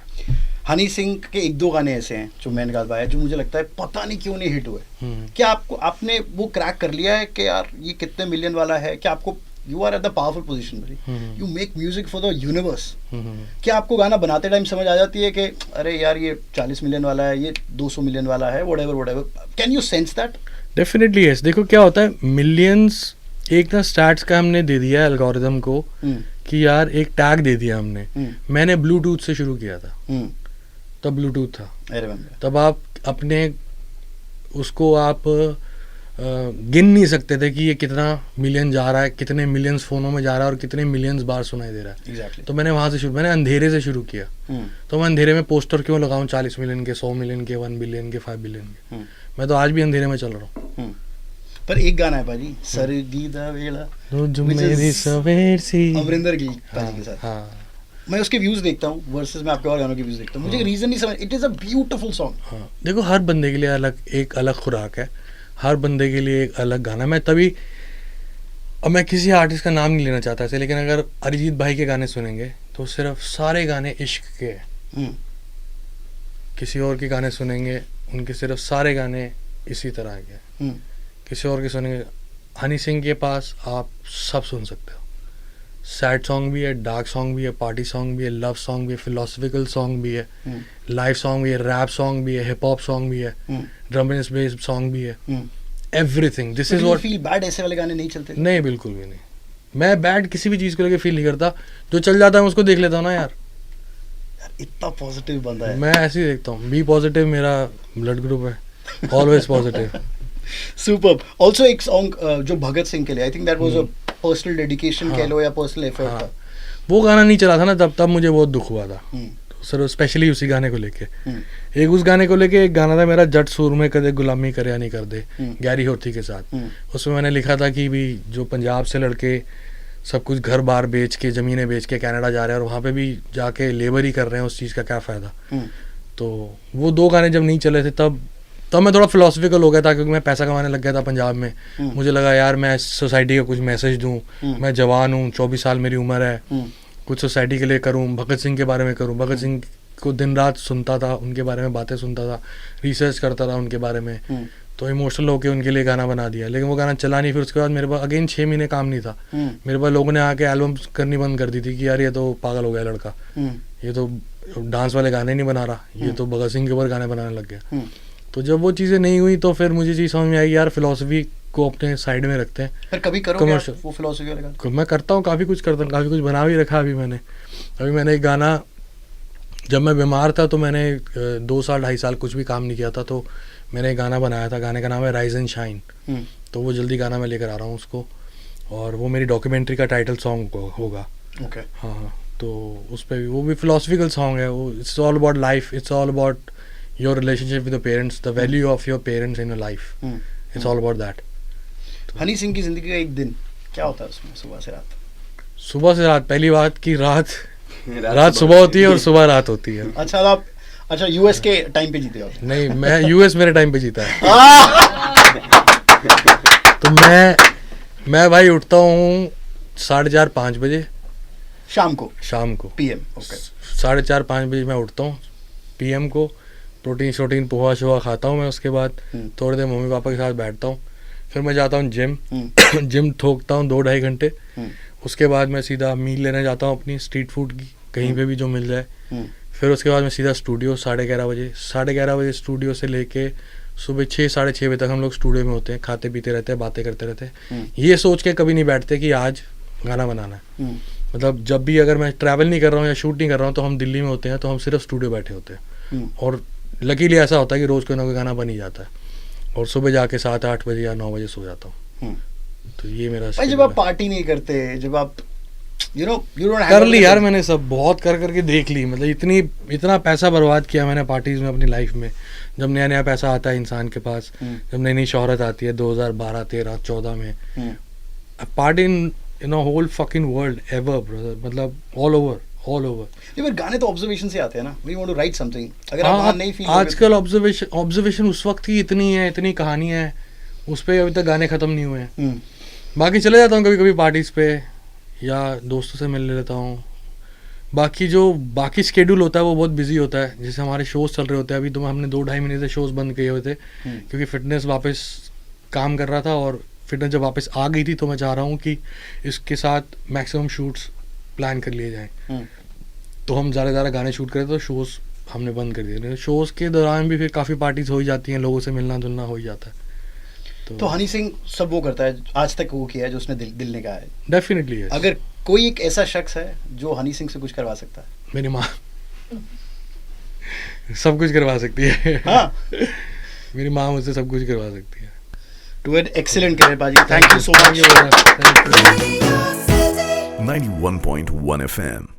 हनी सिंह के 1-2 गाने ऐसे हैं जो मैंने गा पाया, जो मुझे लगता है पता नहीं क्यों नहीं हिट हुए। क्या आपने वो क्रैक कर लिया है कि यार ये कितने मिलियन वाला है? क्या आपको, you are at the powerful position, you make music for the universe. क्या आपको गाना बनाते टाइम समझ आ जाती है कि अरे यार ये 40 मिलियन वाला है, ये 200 मिलियन वाला है, whatever? Can you sense that? Definitely yes. देखो क्या होता है, मिलियंस एक ना स्टैट्स का हमने दे दिया है एल्गोरिदम को कि यार एक टैग दे दिया हमने। मैंने ब्लूटूथ से शुरू किया था, तब ब्लूटूथ था। तब आप अपने उसको आप गिन नहीं सकते थे कि ये कितना मिलियन जा रहा है, कितने मिलियंस फोनों में जा रहा है और कितने मिलियंस बार सुनाई दे रहा है। Exactly. तो मैंने वहाँ से शुरू, मैंने अंधेरे से शुरू किया। तो मैं अंधेरे में पोस्टर क्यों लगाऊं 40 मिलियन के, 100 मिलियन के, 1 बिलियन के, 5 बिलियन के। मैं तो आज भी अंधेरे में चल रहा हूँ। पर एक गाना है भाजी, सरदी दा वेला, जो मेरी सवेर सी, अमरिंदर गिल भाजी के साथ। हाँ, मैं उसके व्यूज देखता हूँ वर्सेस मैं आपके और गानों के व्यूज देखता हूँ। मुझे रीजन नहीं समझ, it is a beautiful song. हाँ, देखो हर बंदे के लिए अलग एक अलग खुराक है, हर बंदे के लिए एक अलग गाना। मैं तभी, अब मैं किसी आर्टिस्ट का नाम नहीं लेना चाहता ऐसे, लेकिन अगर अरिजीत भाई के गाने सुनेंगे तो सिर्फ सारे गाने इश्क के हैं। किसी और के गाने सुनेंगे उनके सिर्फ सारे गाने इसी तरह के। किसी और के सुनेंगे, हनी सिंह के पास आप सब सुन सकते हो। सैड सॉन्ग भी है, डार्क सॉन्ग भी है, पार्टी सॉन्ग भी है, लव सॉन्ग भी है, फिलोसफिकल सॉन्ग भी है, लाइव सॉन्ग भी है, रैप सॉन्ग भी है, हिप हॉप सॉन्ग भी है, ड्रम एंड बेस सॉन्ग भी है, everything. This is what feel bad, ऐसे वाले गाने नहीं चलते? नहीं, बिल्कुल भी नहीं। मैं बैड किसी भी चीज़ को लेकर फील नहीं करता, जो चल जाता है मैं उसको देख लेता हूँ ना यार। इतना पॉजिटिव बंदा है। मैं ऐसे ही देखता हूँ, बी पॉजिटिव मेरा ब्लड ग्रुप है, ऑलवेज पॉजिटिव। सुपर्ब। ऑल्सो एक सॉन्ग जो भगत सिंह के लिए, I think that was a personal dedication कह लो या पर्सनल एफर्ट था। वो गाना नहीं चला था ना तब मुझे बहुत दुख हुआ था सर, स्पेशली उसी गाने को लेके। एक उस गाने को लेके एक गाना था मेरा, जट सूर में कदे गुलामी करे या नहीं कर दे, गैरी होर्थी के साथ। उसमें मैंने लिखा था कि भी जो पंजाब से लड़के सब कुछ घर बार बेच के, ज़मीनें बेच के कनाडा जा रहे हैं और वहाँ पे भी जाके लेबर ही कर रहे हैं, उस चीज़ का क्या फ़ायदा। तो वो 2 गाने जब नहीं चले थे तब तो मैं थोड़ा फिलोसफिकल हो गया था क्योंकि मैं पैसा कमाने लग गया था पंजाब में। मुझे लगा यार मैं सोसाइटी का कुछ मैसेज दूँ, मैं जवान हूँ, 24 साल मेरी उम्र है, कुछ सोसाइटी के लिए करूँ, भगत सिंह के बारे में करूँ। भगत सिंह को दिन रात सुनता था, उनके बारे में बातें सुनता था, रिसर्च करता था उनके बारे में, तो इमोशनल होकर उनके लिए गाना बना दिया। लेकिन वो गाना चला नहीं। फिर उसके बाद मेरे पास अगेन 6 महीने काम नहीं था। मेरे पास लोगों ने आके एल्बम करनी बंद कर दी थी कि यार ये तो पागल हो गया लड़का, ये तो डांस वाले गाने नहीं बना रहा, ये तो भगत सिंह के ऊपर गाने बनाने लग गया। तो जब वो चीज़ें नहीं हुई तो फिर मुझे चीज़ समझ में आई यार फिलोसफी को अपने साइड में रखते हैं। फिर कभी करोगे आप वो फिलोसफी वाला गाना? मैं करता हूँ, काफ़ी कुछ करता हूँ, काफ़ी कुछ बना भी रखा। अभी मैंने एक गाना, जब मैं बीमार था तो मैंने 2 साल 2.5 साल कुछ भी काम नहीं किया था, तो मैंने एक गाना बनाया था। गाने का नाम है राइज एंड शाइन। तो वो जल्दी गाना मैं लेकर आ रहा हूँ उसको, और वो मेरी डॉक्यूमेंट्री का टाइटल सॉन्ग होगा। ओके। हाँ, तो उस पर भी वो भी फिलोसफिकल सॉन्ग है। वो it's all about life, it's all about your relationship with the parents, the value of your parents in your life, it's all about that. Honey Singh की जिंदगी का एक दिन क्या होता है उसमें, सुबह से रात? सुबह से रात, पहली बात की रात सुबह होती है और सुबह रात होती है। अच्छा, तो आप यूएस के टाइम पे जीते हो? नहीं, मैं यूएस मेरे टाइम पे जीता है। तो मैं भाई उठता हूँ 4:30-5 बजे शाम को पीएम। ओके। 4:30-5 बजे मैं उठता हूँ पीएम को, प्रोटीन पोहा शोहा खाता हूँ मैं। उसके बाद थोड़ी देर मम्मी पापा के साथ बैठता हूँ, फिर मैं जाता हूँ जिम जिम ठोकता हूँ 2-2.5 घंटे। उसके बाद मैं सीधा मील लेने जाता हूँ अपनी स्ट्रीट फूड की, कहीं पे भी जो मिल जाए। फिर उसके बाद मैं सीधा स्टूडियो 11:30 बजे स्टूडियो से लेके सुबह 6-6:30 बजे तक हम लोग स्टूडियो में होते हैं, खाते पीते रहते हैं, बातें करते रहते हैं। ये सोच के कभी नहीं बैठते कि आज गाना बनाना है। मतलब जब भी अगर मैं ट्रैवल नहीं कर रहा हूँ या शूट नहीं कर रहा हूँ तो हम दिल्ली में होते हैं, तो हम सिर्फ स्टूडियो बैठे होते हैं। और लकीली ऐसा होता है कि रोज़ कोई ना कोई गाना बन ही जाता है, और सुबह जाके 7-8 बजे या 9 बजे सो जाता हूँ। तो ये मेरा भाई, जब आप पार्टी नहीं करते, जब आप यू डोंट कर ली यार, मैंने सब बहुत करके देख ली। मतलब इतना पैसा बर्बाद किया मैंने पार्टीज में अपनी लाइफ में। जब नया पैसा आता है इंसान के पास, जब नई शोहरत आती है 2012, 13, 14 में, party in whole fucking world ever brother, मतलब ऑल ओवर। ये फिर गाने तो ऑब्जर्वेशन से आते हैं ना, we want to write something. अगर आप वहां नहीं फील आजकल ऑब्जर्वेशन उस वक्त की इतनी है, इतनी कहानी है, उस पे अभी तक गाने खत्म नहीं हुए हैं। बाकी चले जाता हूँ कभी कभी पार्टीज पे, या दोस्तों से मिल लेता हूँ। बाकी स्केड्यूल होता है वो बहुत बिजी होता है। जैसे हमारे शोज चल रहे होते हैं, अभी तो हमने 2-2.5 महीने से शोज बंद किए हुए थे क्योंकि फिटनेस वापस काम कर रहा था, और फिटनेस जब वापस आ गई थी तो मैं चाह रहा हूँ कि इसके साथ मैक्सिमम शूट्स प्लान कर लिए जाएं। तो हम ज़्यादा गाने शूट करें, तो शोज़ हमने बंद कर दिए। शोज़ के दौरान भी फिर काफ़ी पार्टीज हो ही जाती हैं, लोगों से मिलना जुलना हो ही जाता है। तो हनी सिंह सब वो करता है, आज तक वो किया है जो उसने दिल ने कहा है। डेफिनेटली है। अगर कोई एक ऐसा शख्स है जो हनी सिंह से कुछ करवा सकता है? मेरी माँ सब कुछ करवा सकती है। हाँ? मेरी माँ मुझसे सब कुछ करवा सकती है। टू एन एक्सीलेंट करियर बाजी, thank you so much. 91.1 FM